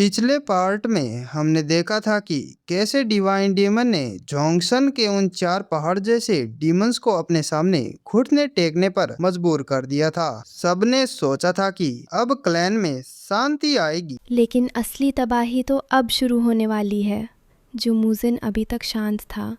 पिछले पार्ट में हमने देखा था कि कैसे डिवाइन डीमन ने जॉन्सन के उन चार पहाड़ जैसे डीमंस को अपने सामने घुटने टेकने पर मजबूर कर दिया था। सबने सोचा था कि अब क्लैन में शांति आएगी। लेकिन असली तबाही तो अब शुरू होने वाली है। जो मुजिन अभी तक शांत था,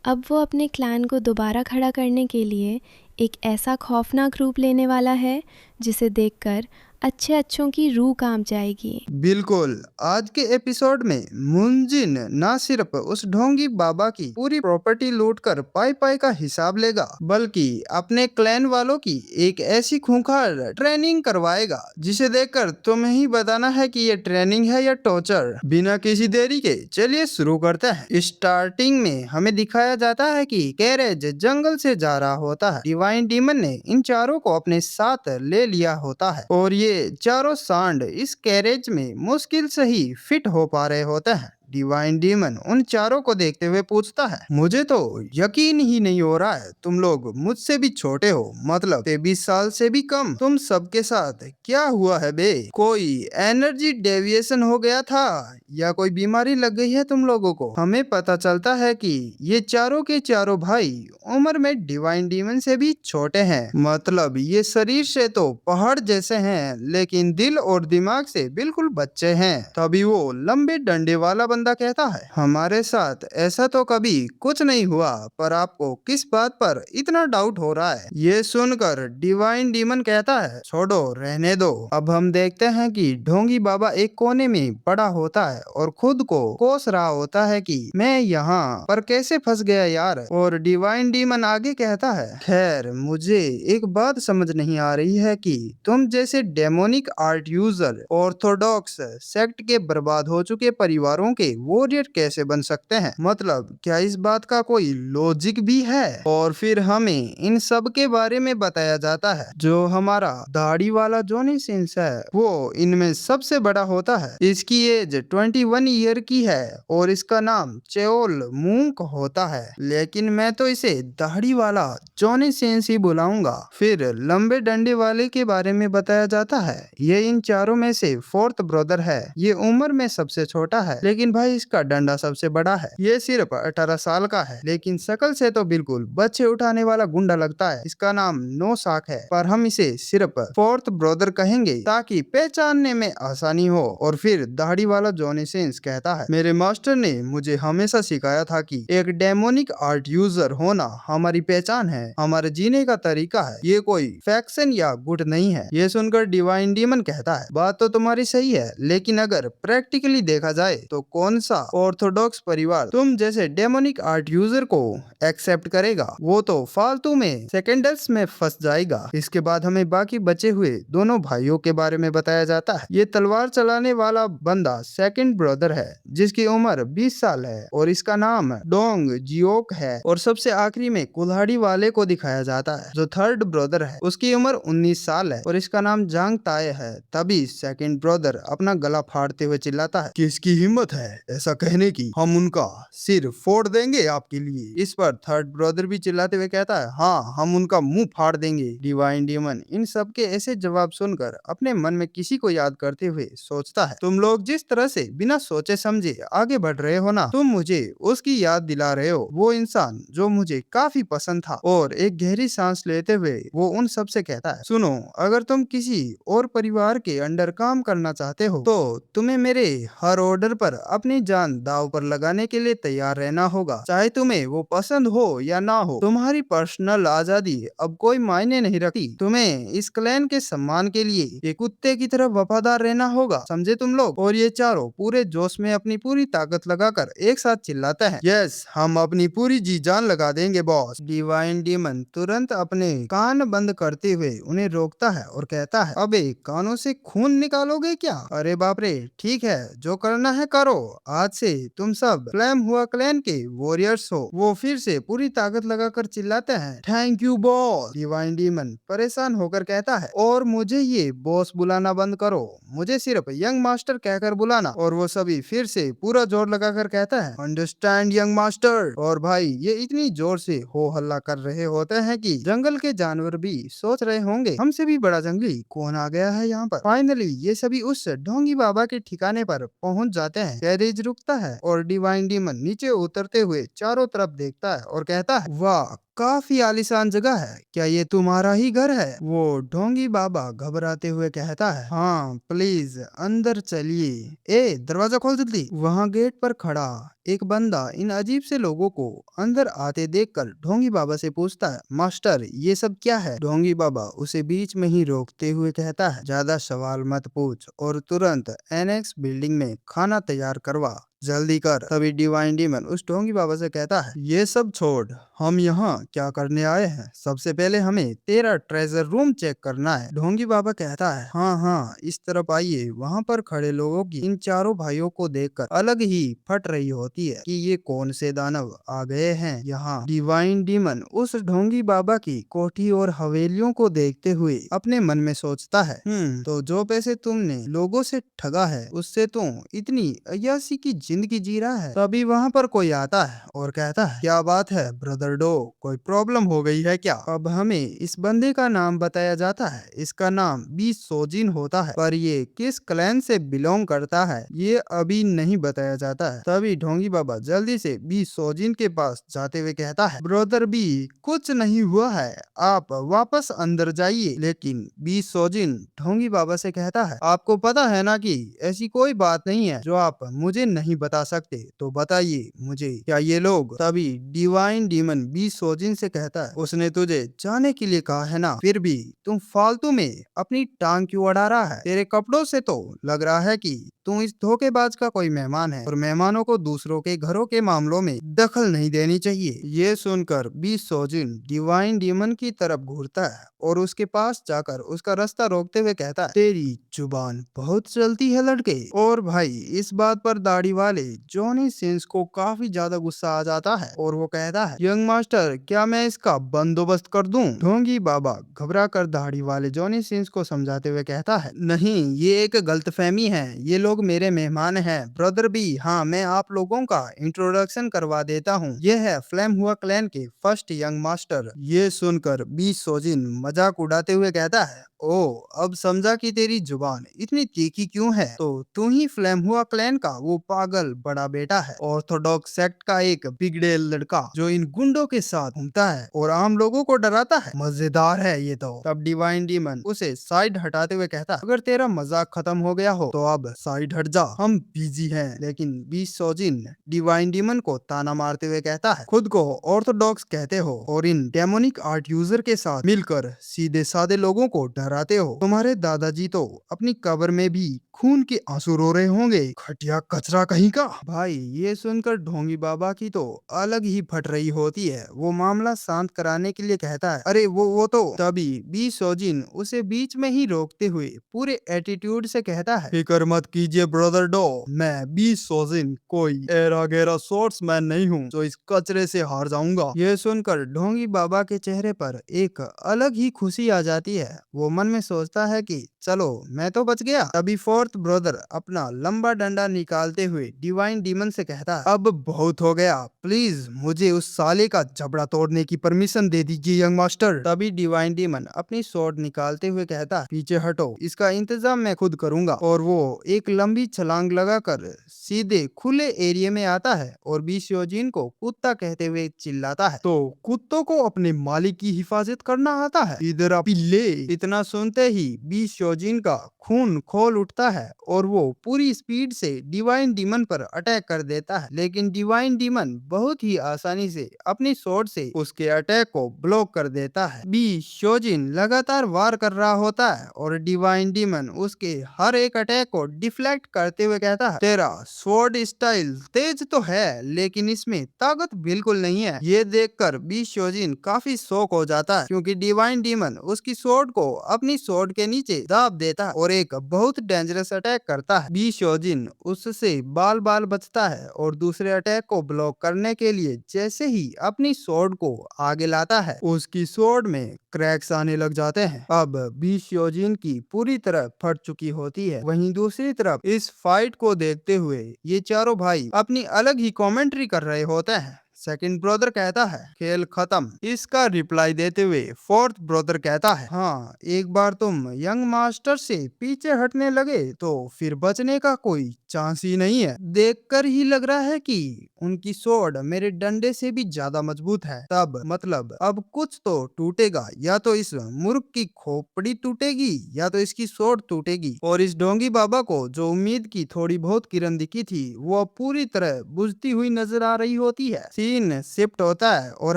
अब वो अपने क्लैन को दोबारा खड़ा करने के लिए एक ऐसा खौफनाक रूप लेने वाला है जिसे देखकर अच्छे अच्छों की रूह कांप जाएगी। बिल्कुल, आज के एपिसोड में मुंजिन ना सिर्फ उस ढोंगी बाबा की पूरी प्रॉपर्टी लूट कर पाई पाई का हिसाब लेगा, बल्कि अपने क्लैन वालों की एक ऐसी खूंखार ट्रेनिंग करवाएगा जिसे देखकर तुम्हें ही बताना है कि ये ट्रेनिंग है या टॉर्चर। बिना किसी देरी के चलिए शुरू करते हैं। स्टार्टिंग में हमें दिखाया जाता है कि कैरेज जंगल से जा रहा होता है। डिवाइन डीमन ने इन चारों को अपने साथ ले लिया होता है और ये चारों सांड इस कैरेज में मुश्किल से ही फिट हो पा रहे होते हैं। डिवाइन डीमन उन चारों को देखते हुए पूछता है, मुझे तो यकीन ही नहीं हो रहा है, तुम लोग मुझसे भी छोटे हो, मतलब 23 साल से भी कम। तुम सबके साथ क्या हुआ है बे? कोई एनर्जी डेविएशन हो गया था या कोई बीमारी लग गई है तुम लोगों को? हमें पता चलता है कि ये चारों के चारों भाई उम्र में डिवाइन डीमन से भी छोटे हैं, मतलब ये शरीर से तो पहाड़ जैसे हैं लेकिन दिल और दिमाग से बिल्कुल बच्चे हैं। तभी वो लंबे डंडे वाला बंदा कहता है, हमारे साथ ऐसा तो कभी कुछ नहीं हुआ, पर आपको किस बात पर इतना डाउट हो रहा है? ये सुनकर डिवाइन डीमन कहता है, छोड़ो रहने दो। अब हम देखते हैं कि ढोंगी बाबा एक कोने में पड़ा होता है और खुद को कोस रहा होता है कि मैं यहाँ पर कैसे फंस गया यार। और डिवाइन डीमन आगे कहता है, खैर मुझे एक बात समझ नहीं आ रही है कि तुम जैसे demonic art user Orthodox sect के बर्बाद हो चुके परिवारों के वॉरियर कैसे बन सकते हैं? मतलब क्या इस बात का कोई लॉजिक भी है? और फिर हमें इन सब के बारे में बताया जाता है। जो हमारा दाढ़ी वाला जॉनी सिंस है वो इनमें सबसे बड़ा होता है। इसकी एज 21 ईयर की है और इसका नाम चेओल मूंक होता है, लेकिन मैं तो इसे दाढ़ी वाला जॉनी सिंस ही बुलाऊंगा। फिर लंबे डंडे वाले के बारे में बताया जाता है। ये इन चारों में से फोर्थ ब्रदर है। ये उम्र में सबसे छोटा है, लेकिन भाई इसका डंडा सबसे बड़ा है। ये सिर्फ 18 साल का है, लेकिन शकल से तो बिल्कुल बच्चे उठाने वाला गुंडा लगता है। इसका नाम नो साक है, पर हम इसे सिर्फ फोर्थ ब्रदर कहेंगे ताकि पहचानने में आसानी हो। और फिर दाढ़ी वाला जॉनी सिंस कहता है, मेरे मास्टर ने मुझे हमेशा सिखाया था कि एक डेमोनिक आर्ट यूजर होना हमारी पहचान है, हमारे जीने का तरीका है, ये कोई फैक्शन या गुट नहीं है। ये सुनकर डिवाइन डीमन कहता है, बात तो तुम्हारी सही है, लेकिन अगर प्रैक्टिकली देखा जाए तो कौन सा ऑर्थोडॉक्स परिवार तुम जैसे डेमोनिक आर्ट यूजर को एक्सेप्ट करेगा? वो तो फालतू में सेकेंडल्स में फंस जाएगा। इसके बाद हमें बाकी बचे हुए दोनों भाइयों के बारे में बताया जाता है। ये तलवार चलाने वाला बंदा सेकंड ब्रदर है जिसकी उम्र 20 साल है और इसका नाम डोंग जियोक है। और सबसे आखिरी में कुल्हाड़ी वाले को दिखाया जाता है जो थर्ड ब्रदर है। उसकी उम्र 19 साल है और इसका नाम जांग ताए है। तभी सेकंड ब्रदर अपना गला फाड़ते हुए चिल्लाता है, किसकी हिम्मत है ऐसा कहने की? हम उनका सिर फोड़ देंगे आपके लिए। इस पर थर्ड ब्रदर भी चिल्लाते हुए कहता है, हाँ हम उनका मुंह फाड़ देंगे। डिवाइन डीमन इन सब के ऐसे जवाब सुनकर अपने मन में किसी को याद करते हुए सोचता है, तुम लोग जिस तरह से बिना सोचे समझे आगे बढ़ रहे हो ना, तुम मुझे उसकी याद दिला रहे हो, वो इंसान जो मुझे काफी पसंद था। और एक गहरी सांस लेते हुए वो उन सब से कहता है, सुनो, अगर तुम किसी और परिवार के अंडर काम करना चाहते हो तो तुम्हें मेरे हर ऑर्डर पर अपनी जान दांव पर लगाने के लिए तैयार रहना होगा, चाहे तुम्हें वो पसंद हो या ना हो। तुम्हारी पर्सनल आजादी अब कोई मायने नहीं रखती। तुम्हें इस क्लैन के सम्मान के लिए एक कुत्ते की तरह वफादार रहना होगा, समझे तुम लोग? और ये चारों पूरे जोश में अपनी पूरी ताकत लगाकर एक साथ चिल्लाते हैं, यस हम अपनी पूरी जी जान लगा देंगे बॉस। डिवाइन डीमन तुरंत अपने कान बंद करते हुए उन्हें रोकता है और कहता है, अबे कानों से खून निकालोगे क्या? अरे बाप रे, ठीक है जो करना है करो। आज से तुम सब फ्लेम हुआ क्लैन के वॉरियर्स हो। वो फिर से पूरी ताकत लगाकर चिल्लाते हैं, thank you boss. Divine demon परेशान होकर कहता है, और मुझे ये बॉस बुलाना बंद करो, मुझे सिर्फ यंग मास्टर कहकर बुलाना। और वो सभी फिर से पूरा जोर लगाकर कहता है, अंडरस्टैंड यंग मास्टर। और भाई ये इतनी जोर से हो हल्ला कर रहे होते हैं कि जंगल के जानवर भी सोच रहे होंगे, हमसे भी बड़ा जंगली कौन आ गया है यहाँ पर। फाइनली ये सभी उस ढोंगी बाबा के ठिकाने पर पहुंच जाते हैं। कैरेज रुकता है और डिवाइन डीमन नीचे उतरते हुए चारों तरफ देखता है और कहता है, वाह काफी आलीशान जगह है, क्या ये तुम्हारा ही घर है? वो ढोंगी बाबा घबराते हुए कहता है, हाँ प्लीज अंदर चलिए। ए दरवाजा खोल जल्दी। वहाँ गेट पर खड़ा एक बंदा इन अजीब से लोगों को अंदर आते देखकर ढोंगी बाबा से पूछता है, मास्टर ये सब क्या है? ढोंगी बाबा उसे बीच में ही रोकते हुए कहता है, ज्यादा सवाल मत पूछ और तुरंत एनेक्स बिल्डिंग में खाना तैयार करवा, जल्दी कर। तभी डिवाइन डीमन उस ढोंगी बाबा से कहता है, ये सब छोड़, हम यहाँ क्या करने आए हैं? सबसे पहले हमें तेरा ट्रेजर रूम चेक करना है। ढोंगी बाबा कहता है, हाँ हाँ इस तरफ आइए। वहाँ पर खड़े लोगों की इन चारों भाइयों को देखकर अलग ही फट रही होती है कि ये कौन से दानव आ गए हैं यहाँ। डिवाइन डीमन उस ढोंगी बाबा की कोठी और हवेलियों को देखते हुए अपने मन में सोचता है, तो जो पैसे तुमने लोगों से ठगा है उससे तुम इतनी अय्याशी की जिंदगी जी रहा है। तभी वहाँ पर कोई आता है और कहता है, क्या बात है ब्रदर डो, कोई प्रॉब्लम हो गई है क्या? अब हमें इस बंदे का नाम बताया जाता है, इसका नाम बी सोजिन होता है, पर ये किस क्लैन से बिलोंग करता है ये अभी नहीं बताया जाता है। तभी ढोंगी बाबा जल्दी से बी सोजिन के पास जाते हुए कहता है, ब्रदर बी कुछ नहीं हुआ है, आप वापस अंदर जाइए। लेकिन बी सोजिन ढोंगी बाबा से कहता है, आपको पता है ना कि ऐसी कोई बात नहीं है जो आप मुझे नहीं बता सकते, तो बताइए मुझे क्या ये लोग। तभी डिवाइन डीमन बी सोजिन से कहता है, उसने तुझे जाने के लिए कहा है ना, फिर भी तुम फालतू में अपनी टांग क्यों अड़ा रहा है? तेरे कपड़ों से तो लग रहा है कि तुम इस धोखेबाज का कोई मेहमान है और मेहमानों को दूसरों के घरों के मामलों में दखल नहीं देनी चाहिए। ये सुनकर बी सोजिन डिवाइन डीमन की तरफ घूरता है और उसके पास जाकर उसका रास्ता रोकते हुए कहता है, तेरी जुबान बहुत चलती है लड़के। और भाई इस बात पर दाढ़ी वाले जॉनी सिंस को काफी ज्यादा गुस्सा आ जाता है और वो कहता है, यंग मास्टर क्या मैं इसका बंदोबस्त कर दूं? ढोंगी बाबा घबरा कर दाढ़ी वाले जॉनी सिंस को समझाते हुए कहता है, नहीं ये एक गलतफहमी है, ये लोग मेरे मेहमान हैं। ब्रदर बी, हाँ मैं आप लोगों का इंट्रोडक्शन करवा देता हूँ, ये है फ्लेम हुआ क्लैन के फर्स्ट यंग मास्टर। ये सुनकर बी सोजिन मजाक उड़ाते हुए कहता है, ओ अब समझा कि तेरी जुबान इतनी तीखी क्यों है, तो तू ही फ्लेम हुआ क्लैन का वो पागल बड़ा बेटा है, ऑर्थोडॉक्स सेक्ट का एक बिगड़ेल लड़का जो इन गुंडों के साथ घूमता है और आम लोगों को डराता है। मजेदार है ये तो। तब डिवाइन डीमन उसे साइड हटाते हुए कहता है, अगर तेरा मजाक खत्म हो गया हो तो अब साइड हट जा, हम बिजी हैं। लेकिन बी सोजिन डिवाइन डीमन को ताना मारते हुए कहता है, खुद को ऑर्थोडॉक्स कहते हो और इन डेमोनिक आर्ट यूजर के साथ मिलकर सीधे साधे लोगों को डराते हो। तुम्हारे दादाजी तो अपनी कब्र में भी खून के आंसू रो रहे होंगे, घटिया कचरा कहीं का। भाई ये सुनकर ढोंगी बाबा की तो अलग ही फट रही होती है। वो मामला शांत कराने के लिए कहता है, अरे वो तो। तभी बी सोजिन उसे बीच में ही रोकते हुए पूरे एटीट्यूड से कहता है, फिक्र मत कीजिए ब्रदर डो, मैं बी सोजिन कोई एरा गैरा सोर्ट्समैन नहीं हूँ जो इस कचरे से हार जाऊंगा। ये सुनकर ढोंगी बाबा के चेहरे पर एक अलग ही खुशी आ जाती है। वो मन में सोचता है कि चलो मैं तो बच गया। तभी फोर्थ ब्रदर अपना लंबा डंडा निकालते हुए डिवाइन डीमन से कहता है, अब बहुत हो गया, प्लीज मुझे उस साले का जबड़ा तोड़ने की परमिशन दे दीजिए यंग मास्टर। तभी डिवाइन डीमन अपनी स्वॉर्ड निकालते हुए कहता है, पीछे हटो, इसका इंतजाम मैं खुद करूंगा। और वो एक लंबी छलांग लगाकर सीधे खुले एरिया में आता है और बीशियोजिन को कुत्ता कहते हुए चिल्लाता है, तो कुत्तों को अपने मालिक की हिफाजत करना आता है, इधर आ पिल्ले। इतना सुनते ही बीशियोजिन का खून खोल उठता है और वो पूरी स्पीड से डिवाइन डीमन पर अटैक कर देता है। लेकिन डिवाइन डीमन बहुत ही आसानी से अपनी स्वॉर्ड से उसके अटैक को ब्लॉक कर देता है। बीशियोजिन लगातार वार कर रहा होता है और डिवाइन डीमन उसके हर एक अटैक को डिफ्लेक्ट करते हुए कहता है, तेरा स्वॉर्ड स्टाइल तेज तो है लेकिन इसमें ताकत बिल्कुल नहीं है। ये देखकर बीशियोजिन काफी शॉक हो जाता है क्योंकि डिवाइन डीमन उसकी स्वॉर्ड को अपनी स्वॉर्ड के नीचे दाब हिसाब देता है और एक बहुत डेंजरस अटैक करता है। बी शोजिन उससे बाल बाल बचता है और दूसरे अटैक को ब्लॉक करने के लिए जैसे ही अपनी स्वॉर्ड को आगे लाता है, उसकी स्वॉर्ड में क्रैक्स आने लग जाते हैं। अब बी शोजिन की पूरी तरह फट चुकी होती है। वहीं दूसरी तरफ इस फाइट को देखते हुए ये चारों भाई अपनी अलग ही कमेंट्री कर रहे होते हैं। सेकंड ब्रदर कहता है खेल खत्म। इसका रिप्लाई देते हुए फोर्थ ब्रदर कहता है हाँ, एक बार तुम यंग मास्टर से पीछे हटने लगे तो फिर बचने का कोई चांस ही नहीं है। देखकर ही लग रहा है कि उनकी स्वॉर्ड मेरे डंडे से भी ज्यादा मजबूत है। तब मतलब अब कुछ तो टूटेगा, या तो इस मूर्ख की खोपड़ी टूटेगी या तो इसकी स्वॉर्ड टूटेगी। और इस ढोंगी बाबा को जो उम्मीद की थोड़ी बहुत किरण दिखी थी वो अब पूरी तरह बुझती हुई नजर आ रही होती है। सीन शिफ्ट होता है और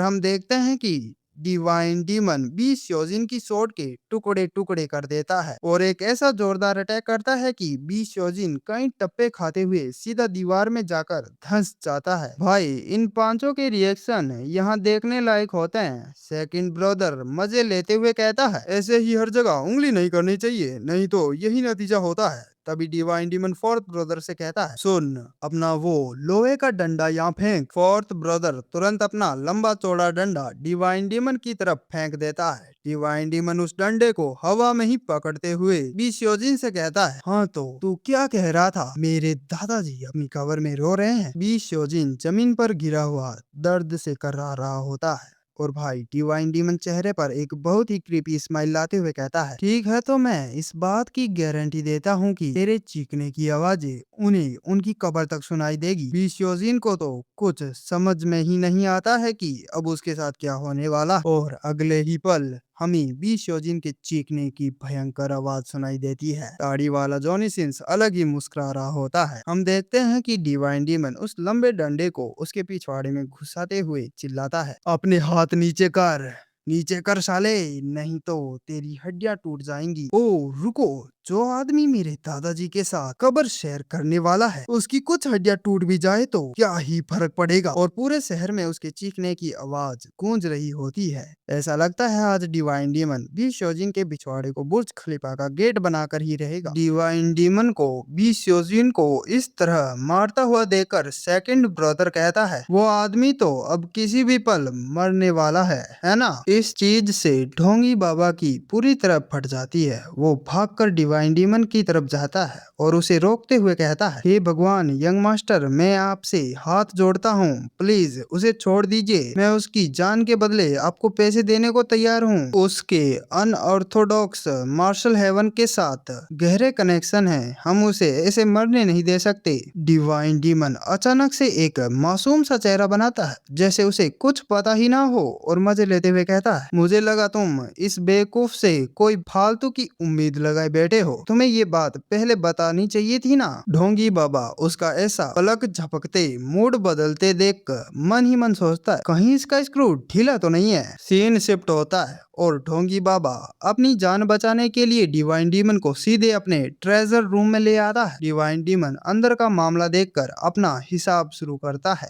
हम देखते हैं कि डिवाइन डीमन बी शोजिन की स्वॉर्ड के टुकड़े टुकड़े कर देता है और एक ऐसा जोरदार अटैक करता है कि बी शोजिन कई टप्पे खाते हुए सीधा दीवार में जाकर धंस जाता है। भाई इन पांचों के रिएक्शन यहाँ देखने लायक होते हैं। सेकंड ब्रदर मजे लेते हुए कहता है ऐसे ही हर जगह उंगली नहीं करनी चाहिए, नहीं तो यही नतीजा होता है। तभी डिवाइन डीमन फोर्थ ब्रदर से कहता है सुन, अपना वो लोहे का डंडा यहाँ फेंक। फोर्थ ब्रदर तुरंत अपना लंबा चौड़ा डंडा डिवाइन डीमन की तरफ फेंक देता है। डिवाइन डीमन उस डंडे को हवा में ही पकड़ते हुए बी शोजिन से कहता है हाँ तो तू क्या कह रहा था, मेरे दादाजी अपनी कब्र में रो रहे हैं। बी शोजिन जमीन पर गिरा हुआ दर्द से कर्रा रहा होता है और भाई डिवाइन डीमन चेहरे पर एक बहुत ही क्रीपी स्माइल लाते हुए कहता है ठीक है, तो मैं इस बात की गारंटी देता हूँ कि तेरे चीखने की आवाजें उन्हें उनकी कब्र तक सुनाई देगी। बीशोजिन को तो कुछ समझ में ही नहीं आता है कि अब उसके साथ क्या होने वाला, और अगले ही पल हमें बीशोजिन के चीखने की भयंकर आवाज सुनाई देती है। दाढ़ी वाला जॉनी सिंस अलग ही मुस्कुरा रहा होता है। हम देखते हैं कि डिवाइन डीमन उस लंबे डंडे को उसके पिछवाड़े में घुसाते हुए चिल्लाता है अपने हाथ नीचे कर, नीचे कर साले, नहीं तो तेरी हड्डियां टूट जाएंगी। ओ रुको, जो आदमी मेरे दादाजी के साथ कब्र शेयर करने वाला है उसकी कुछ हड्डियां टूट भी जाए तो क्या ही फर्क पड़ेगा। और पूरे शहर में उसके चीखने की आवाज गूंज रही होती है। ऐसा लगता है आज डिवाइन डीमन बी शोजिन के पिछवाड़े को बुर्ज खलीफा का गेट बनाकर ही रहेगा। डिवाइन डीमन को बी शोजिन को इस तरह मारता हुआ देखकर सेकंड ब्रदर कहता है वो आदमी तो अब किसी भी पल मरने वाला है ना। इस चीज से ढोंगी बाबा की पूरी तरह फट जाती है। वो भागकर डिवाइन डीमन की तरफ जाता है और उसे रोकते हुए कहता है हे भगवान यंग मास्टर, मैं आपसे हाथ जोड़ता हूँ, प्लीज उसे छोड़ दीजिए, मैं उसकी जान के बदले आपको पैसे देने को तैयार हूँ। उसके अनऑर्थोडॉक्स मार्शल हेवन के साथ गहरे कनेक्शन है, हम उसे ऐसे मरने नहीं दे सकते। डिवाइन डीमन अचानक से एक मासूम सा चेहरा बनाता है जैसे उसे कुछ पता ही ना हो और मजे लेते हुए कहता है मुझे लगा तुम इस बेवकूफ से कोई फालतू की उम्मीद लगाए बैठे हो, तुम्हें ये बात पहले बतानी चाहिए थी ना। ढोंगी बाबा उसका ऐसा पलक झपकते मूड बदलते देखकर मन ही मन सोचता है कहीं इसका स्क्रू ढीला तो नहीं है। सीन शिफ्ट होता है और ढोंगी बाबा अपनी जान बचाने के लिए डिवाइन डीमन को सीधे अपने ट्रेजर रूम में ले आता है। डिवाइन डीमन अंदर का मामला देखकर अपना हिसाब शुरू करता है।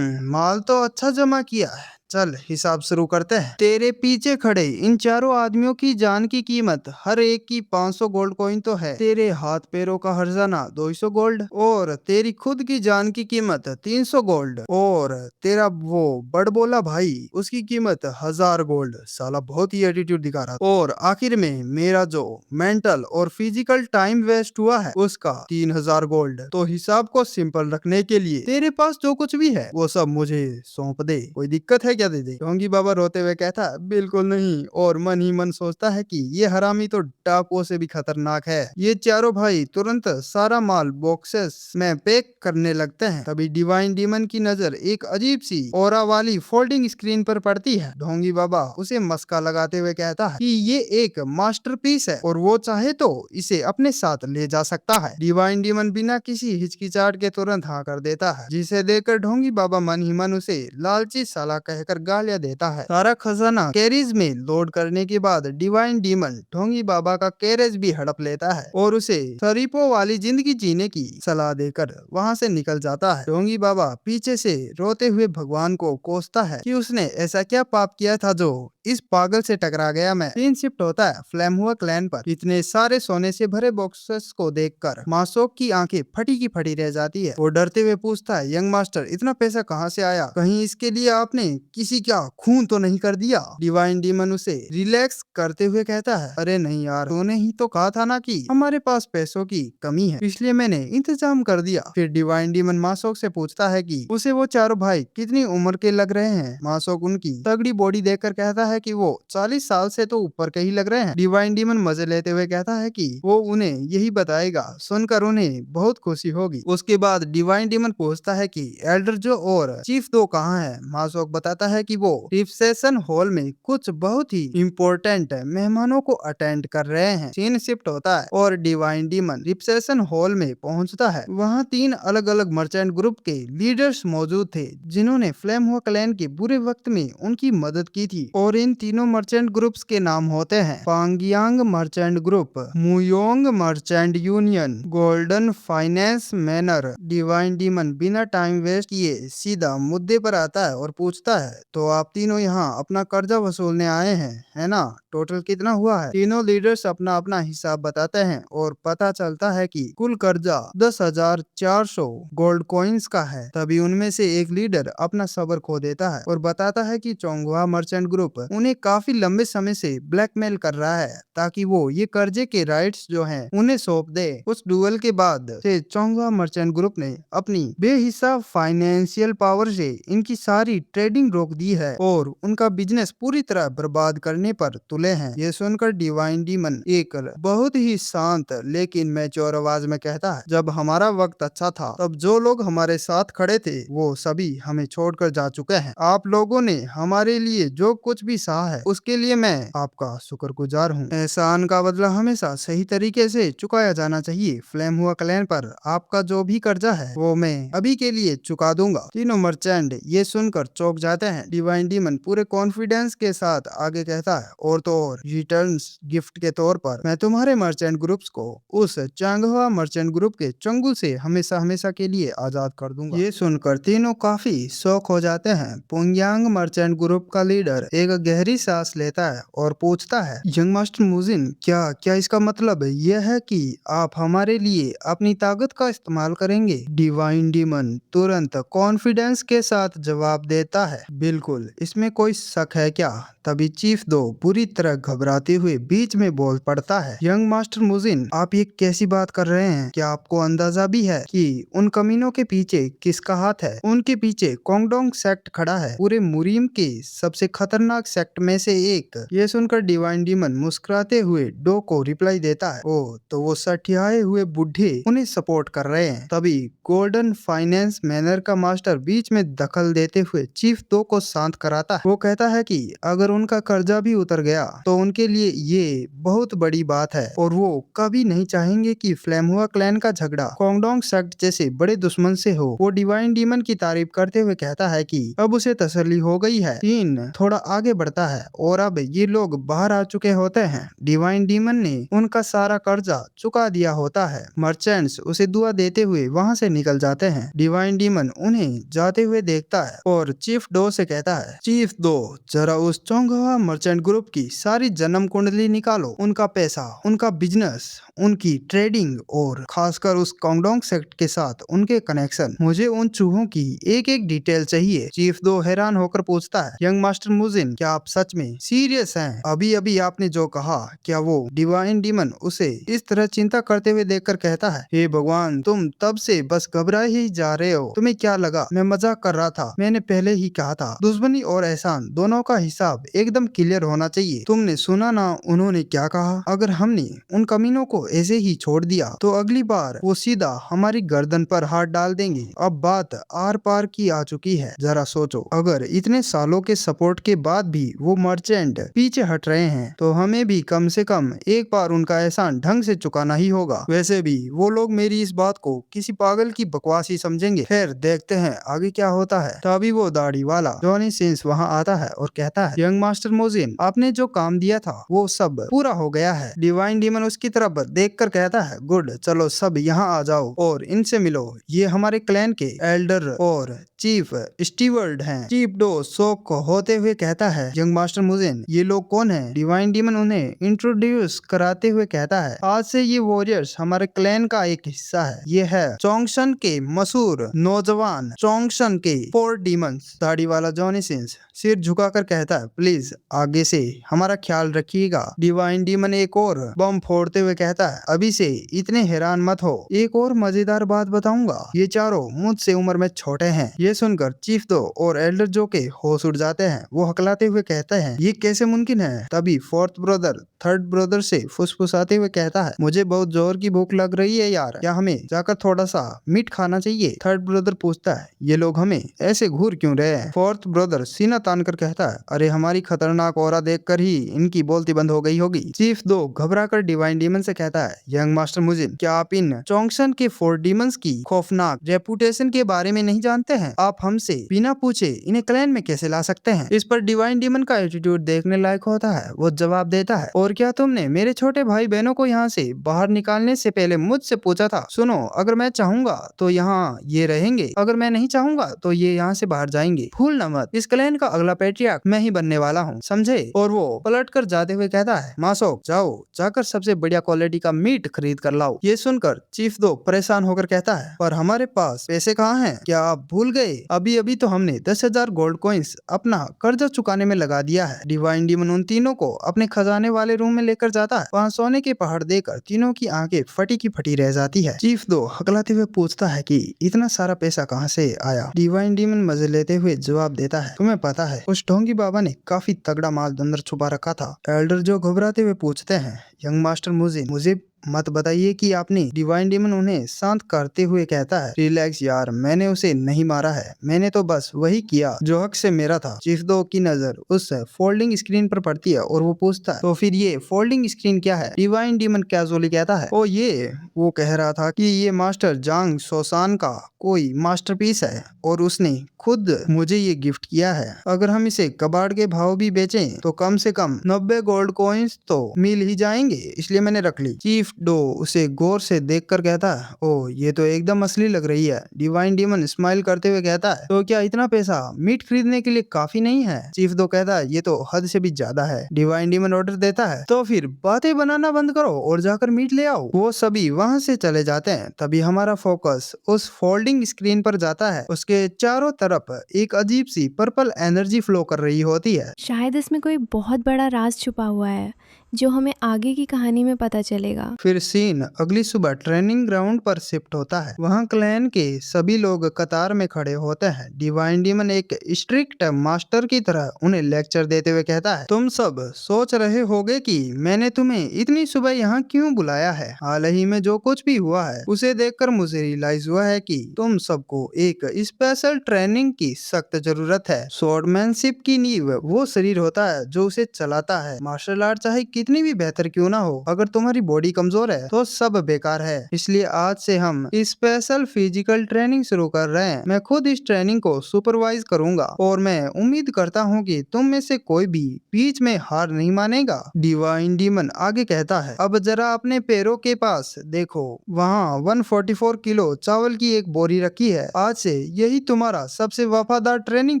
माल तो अच्छा जमा किया है, चल हिसाब शुरू करते हैं। तेरे पीछे खड़े इन चारों आदमियों की जान की कीमत हर एक की 500 गोल्ड कॉइन तो है, तेरे हाथ पैरों का हर्जाना 200 गोल्ड, और तेरी खुद की जान की कीमत 300 गोल्ड, और तेरा वो बड़बोला भाई उसकी कीमत 1000 गोल्ड। साला बहुत ही एटीट्यूड दिखा रहा। और आखिर में मेरा जो मेंटल और फिजिकल टाइम वेस्ट हुआ है उसका 3000 गोल्ड। तो हिसाब को सिंपल रखने के लिए तेरे पास जो कुछ भी है वो सब मुझे सौंप दे, कोई दिक्कत है क्या? दे दे। ढोंगी बाबा रोते हुए कहता है बिल्कुल नहीं, और मन ही मन सोचता है कि ये हरामी तो डाकुओं से भी खतरनाक है। ये चारों भाई तुरंत सारा माल बॉक्सेस में पैक करने लगते हैं। तभी डिवाइन डीमन की नजर एक अजीब सी ऑरा वाली फोल्डिंग स्क्रीन पर पड़ती है। ढोंगी बाबा उसे मस्का लगाते हुए कहता है कि ये एक मास्टरपीस है और वो चाहे तो इसे अपने साथ ले जा सकता है। डिवाइन डीमन बिना किसी हिचकिचाहट के तुरंत हाँ कर देता है, जिसे देखकर ढोंगी बाबा मन ही मन उसे लालची साला कहकर कहकर गालियां देता है। सारा खजाना कैरेज में लोड करने के बाद डिवाइन डीमन ढोंगी बाबा का कैरेज भी हड़प लेता है और उसे शरीफों वाली जिंदगी जीने की सलाह देकर वहां से निकल जाता है। ढोंगी बाबा पीछे से रोते हुए भगवान को कोसता है कि उसने ऐसा क्या पाप किया था जो इस पागल से टकरा गया। मैं सीन शिफ्ट होता है फ्लेम हुआ क्लैन पर। इतने सारे सोने से भरे बॉक्सेस को देखकर मासोक की आंखें फटी की फटी रह जाती है। वो डरते हुए पूछता है, यंग मास्टर इतना पैसा कहाँ से आया? कहीं इसके लिए आपने किसी का खून तो नहीं कर दिया? डिवाइन डीमन उसे रिलैक्स करते हुए कहता है, अरे नहीं यार, तूने ही तो कहा था ना कि हमारे पास पैसों की कमी है, इसलिए मैंने इंतजाम कर दिया। फिर डिवाइन डीमन मासोक से पूछता है कि उसे वो चारों भाई कितनी उम्र के लग रहे हैं। मासोक उनकी तगड़ी बॉडी देखकर कहता है कि वो 40 साल से तो ऊपर के ही लग रहे हैं। डिवाइन डीमन मजे लेते हुए कहता है कि वो उन्हें यही बताएगा, सुनकर उन्हें बहुत खुशी होगी। उसके बाद डिवाइन डीमन पूछता है कि एल्डर जो और चीफ दो कहाँ है। मासोक बताता है कि वो रिसेप्शन हॉल में कुछ बहुत ही इम्पोर्टेंट मेहमानों को अटेंड कर रहे हैं। सीन शिफ्ट होता है और डिवाइन डीमन रिसेप्शन हॉल में पहुंचता है। वहां 3 अलग अलग मर्चेंट ग्रुप के लीडर्स मौजूद थे जिन्होंने फ्लेम हुआ क्लैन के बुरे वक्त में उनकी मदद की थी और इन तीनों मर्चेंट ग्रुप्स के नाम होते हैं Pangiyang merchant group, Muyong merchant union, golden finance manor. Divine demon बिना टाइम वेस्ट किए सीधा मुद्दे पर आता है और पूछता है, तो आप तीनों यहाँ अपना कर्जा वसूलने आए हैं, है ना? टोटल कितना हुआ है? तीनों लीडर्स अपना अपना हिसाब बताते हैं और पता चलता है कि कुल कर्जा 10,400 गोल्ड कॉइन्स का है। तभी उनमें से एक लीडर अपना सब्र खो देता है और बताता है कि चोंगवा मर्चेंट ग्रुप उन्हें काफी लंबे समय से ब्लैकमेल कर रहा है ताकि वो ये कर्जे के राइट्स जो हैं उन्हें सौंप दे। उस डुअल के बाद से चोंगवा मर्चेंट ग्रुप ने अपनी बेहिसाब फाइनेंशियल पावर से इनकी सारी ट्रेडिंग रोक दी है और उनका बिजनेस पूरी तरह बर्बाद करने पर तुले हैं। ये सुनकर डिवाइन डीमन एक बहुत ही शांत लेकिन मैच्योर आवाज में कहता है, जब हमारा वक्त अच्छा था तब जो लोग हमारे साथ खड़े थे वो सभी हमें छोड़कर जा चुके हैं। आप लोगों ने हमारे लिए जो कुछ भी सहा है उसके लिए मैं आपका शुक्रगुजार हूँ। एहसान का बदला हमेशा सही तरीके से चुकाया जाना चाहिए। फ्लेम हुआ क्लैन पर आपका जो भी कर्जा है वो मैं अभी के लिए चुका दूंगा। तीनों मर्चेंट ये सुनकर चौंक जाते हैं। डिवाइन डीमन पूरे कॉन्फिडेंस के साथ आगे कहता है, और तो और रिटर्न्स गिफ्ट के तौर पर मैं तुम्हारे मर्चेंट ग्रुप्स को उस चांगवा मर्चेंट ग्रुप के चंगुल से हमेशा हमेशा के लिए आजाद कर दूंगा। ये सुनकर तीनों काफी शौक हो जाते हैं। पोंगयांग मर्चेंट ग्रुप का लीडर एक गहरी सांस लेता है और पूछता है, यंग मास्टर मुजिन, क्या क्या इसका मतलब यह है कि आप हमारे लिए अपनी ताकत का इस्तेमाल करेंगे? डिवाइन डीमन तुरंत कॉन्फिडेंस के साथ जवाब देता है, बिल्कुल, इसमें कोई शक है क्या? तभी चीफ दो बुरी तरह घबराते हुए बीच में बोल पड़ता है, यंग मास्टर मुजिन, आप ये कैसी बात कर रहे हैं? क्या आपको अंदाजा भी है कि उन कमीनों के पीछे किसका हाथ है? उनके पीछे कोंगडोंग सेक्ट खड़ा है, पूरे मुरीम के सबसे खतरनाक सेक्ट में से एक। ये सुनकर डिवाइन डीमन मुस्कुराते हुए डो को रिप्लाई देता है, ओ तो वो सठियाए हुए बुढ़े उन्हें सपोर्ट कर रहे हैं। तभी गोल्डन फाइनेंस मैनर का मास्टर बीच में दखल देते हुए चीफ दो को शांत कराता है। वो कहता है कि अगर उनका कर्जा भी उतर गया तो उनके लिए ये बहुत बड़ी बात है और वो कभी नहीं चाहेंगे कि फ्लेम हुआ क्लैन का झगड़ा कोंगडोंग सेक्ट जैसे बड़े दुश्मन से हो। वो डिवाइन डीमन की तारीफ करते हुए कहता है कि अब उसे तसल्ली हो गई है। सीन थोड़ा आगे बढ़ता है और अब ये लोग बाहर आ चुके होते हैं। डिवाइन डीमन ने उनका सारा कर्जा चुका दिया होता है। मर्चेंट्स उसे दुआ देते हुए वहां से निकल जाते हैं। डिवाइन डीमन उन्हें जाते हुए देखता है और चीफ दो से कहता है, चीफ दो, जरा उस चोंगवा मर्चेंट ग्रुप की सारी जन्म कुंडली निकालो। उनका पैसा, उनका बिजनेस, उनकी ट्रेडिंग और खासकर उस कोंगडोंग सेक्ट के साथ उनके कनेक्शन। मुझे उन चूहों की एक एक डिटेल चाहिए। चीफ दो हैरान होकर पूछता है, यंग मास्टर मुजिन, क्या आप सच में सीरियस हैं? अभी अभी आपने जो कहा, क्या वो? डिवाइन डीमन उसे इस तरह चिंता करते हुए देखकर कहता है, हे भगवान, तुम तब से बस घबराए ही जा रहे हो। तुम्हें क्या लगा मैं मजाक कर रहा था? मैंने पहले ही कहा था, दुश्मनी और एहसान दोनों का हिसाब एकदम क्लियर होना चाहिए। तुमने सुना ना उन्होंने क्या कहा? अगर हमने उन कमीनों को ऐसे ही छोड़ दिया तो अगली बार वो सीधा हमारी गर्दन पर हाथ डाल देंगे। अब बात आर पार की आ चुकी है। जरा सोचो, अगर इतने सालों के सपोर्ट के बाद भी वो मर्चेंट पीछे हट रहे हैं तो हमें भी कम से कम एक बार उनका एहसान ढंग से चुकाना ही होगा। वैसे भी वो लोग मेरी इस बात को किसी पागल की बकवास ही समझेंगे। खैर देखते हैं आगे क्या होता है। तभी वो दाढ़ी वाला जॉनी सिंस वहाँ आता है और कहता है, यंग मास्टर मोजिन, आपने जो काम दिया था वो सब पूरा हो गया है। डिवाइन डीमन उसकी तरफ देखकर कहता है, गुड, चलो सब यहाँ आ जाओ और इनसे मिलो। ये हमारे क्लैन के एल्डर और चीफ स्टीवर्ड हैं। चीफ डो शोक होते हुए कहता है, यंग मास्टर मुजिन, ये लोग कौन हैं? डिवाइन डीमन उन्हें इंट्रोड्यूस कराते हुए कहता है, आज से ये वॉरियर्स हमारे क्लैन का एक हिस्सा है। ये है चोंगशन के मशहूर नौजवान चोंगशन के 4 डीमंस। दाढ़ी वाला जॉनी सिंस सिर झुकाकर कहता है, प्लीज आगे से हमारा ख्याल रखिएगा। डिवाइन डीमन एक और बम फोड़ते हुए कहता है, अभी से इतने हैरान मत हो, एक और मजेदार बात बताऊंगा, ये चारों मुझसे उम्र में छोटे हैं। ये सुनकर चीफ दो और एल्डर जो के होश उड़ जाते हैं। वो हकलाते हुए कहते हैं, ये कैसे मुमकिन है? तभी फोर्थ ब्रदर थर्ड ब्रदर से फुसफुसाते हुए कहता है, मुझे बहुत जोर की भूख लग रही है यार, क्या हमें जाकर थोड़ा सा मीट खाना चाहिए? थर्ड ब्रदर पूछता है, ये लोग हमें ऐसे घूर क्यों रहे हैं? फोर्थ ब्रदर सीना तान कर कहता है, अरे हमारी खतरनाक औरा देखकर ही इनकी बोलती बंद हो गई होगी। चीफ दो घबराकर डिवाइन डीमन से कहता है, यंग मास्टर मुजिन, क्या आप इन चोंगशन के 4 डीमंस की खौफनाक रेपुटेशन के बारे में नहीं जानते हैं? आप हमसे बिना पूछे इन्हें क्लैन में कैसे ला सकते हैं? इस पर डिवाइन डीमन का एटीट्यूड देखने लायक होता है। वो जवाब देता है, और क्या तुमने मेरे छोटे भाई बहनों को यहाँ से बाहर निकालने से पहले मुझसे पूछा था? सुनो, अगर मैं चाहूंगा तो यहाँ ये रहेंगे, अगर मैं नहीं चाहूंगा तो ये यहाँ से बाहर जाएंगे। भूलना मत, इस क्लैन का अगला पैट्रियार्क मैं ही बनने वाला हूँ, समझे? और वो पलट कर जाते हुए कहता है, मासोक, जाओ जाकर सबसे बढ़िया क्वालिटी का मीट खरीद कर लाओ। ये सुनकर चीफ दो परेशान होकर कहता है, पर हमारे पास पैसे कहाँ हैं? क्या आप भूल गए? अभी अभी तो हमने 10,000 गोल्ड कॉइन्स अपना कर्जा चुकाने में लगा दिया है। डिवाइन डीमन उन तीनों को अपने खजाने वाले रूम में लेकर जाता है। वहाँ सोने के पहाड़ देकर तीनों की आंखें फटी की फटी रह जाती है। चीफ दो हकलाते हुए पूछता है कि इतना सारा पैसा कहाँ से आया? डिवाइन डीमन मजे लेते हुए जवाब देता है, तुम्हें पता है उस ढोंगी बाबा ने काफी तगड़ा माल अंदर छुपा रखा था। एल्डर जो घबराते हुए पूछते हैं, यंग मास्टर मुजिन, मुझे मत बताइए कि आपने? डिवाइन डीमन उन्हें शांत करते हुए कहता है, रिलैक्स यार, मैंने उसे नहीं मारा है, मैंने तो बस वही किया जो हक से मेरा था। चीफ दो की नजर उस फोल्डिंग स्क्रीन पर पड़ती है और वो पूछता है, तो फिर ये फोल्डिंग स्क्रीन क्या है? डिवाइन डीमन कैजुअली कहता है, ओ ये, वो कह रहा था कि ये मास्टर जांग सोसान का कोई मास्टरपीस है और उसने खुद मुझे ये गिफ्ट किया है। अगर हम इसे कबाड़ के भाव भी बेचें तो कम से कम 90 गोल्ड कॉइन्स तो मिल ही जाएंगे, इसलिए मैंने रख ली। चीफ डो उसे गौर से देखकर कहता है, ओ ये तो एकदम असली लग रही है। डिवाइन डीमन स्माइल करते हुए कहता है, तो क्या इतना पैसा मीट खरीदने के लिए काफी नहीं है? चीफ दो कहता है, ये तो हद से भी ज्यादा है। डिवाइन डीमन ऑर्डर देता है, तो फिर बातें बनाना बंद करो और जाकर मीट ले आओ। वो सभी वहाँ से चले जाते हैं। तभी हमारा फोकस उस फोल्डिंग स्क्रीन पर जाता है। उसके चारों तरफ एक अजीब सी पर्पल एनर्जी फ्लो कर रही होती है। शायद इसमें कोई बहुत बड़ा राज छुपा हुआ है जो हमें आगे की कहानी में पता चलेगा। फिर सीन अगली सुबह ट्रेनिंग ग्राउंड पर शिफ्ट होता है। वहाँ क्लैन के सभी लोग कतार में खड़े होते हैं। डिवाइन डीमन एक स्ट्रिक्ट मास्टर की तरह उन्हें लेक्चर देते हुए कहता है, तुम सब सोच रहे होगे कि मैंने तुम्हें इतनी सुबह यहाँ क्यों बुलाया है। हाल ही में जो कुछ भी हुआ है उसे देखकर मुझे रियलाइज हुआ है कि तुम सबको एक स्पेशल ट्रेनिंग की सख्त जरूरत है। स्वॉर्डमैनशिप की नींव वो शरीर होता है जो उसे चलाता है। मार्शल आर्ट चाहे कितनी भी बेहतर क्यों ना हो, अगर तुम्हारी बॉडी कमजोर है तो सब बेकार है। इसलिए आज से हम स्पेशल फिजिकल ट्रेनिंग शुरू कर रहे हैं। मैं खुद इस ट्रेनिंग को सुपरवाइज करूंगा और मैं उम्मीद करता हूँ कि तुम में से कोई भी बीच में हार नहीं मानेगा। डिवाइन डीमन आगे कहता है, अब जरा अपने पैरों के पास देखो, वहाँ 144 किलो चावल की एक बोरी रखी है। आज से यही तुम्हारा सबसे वफादार ट्रेनिंग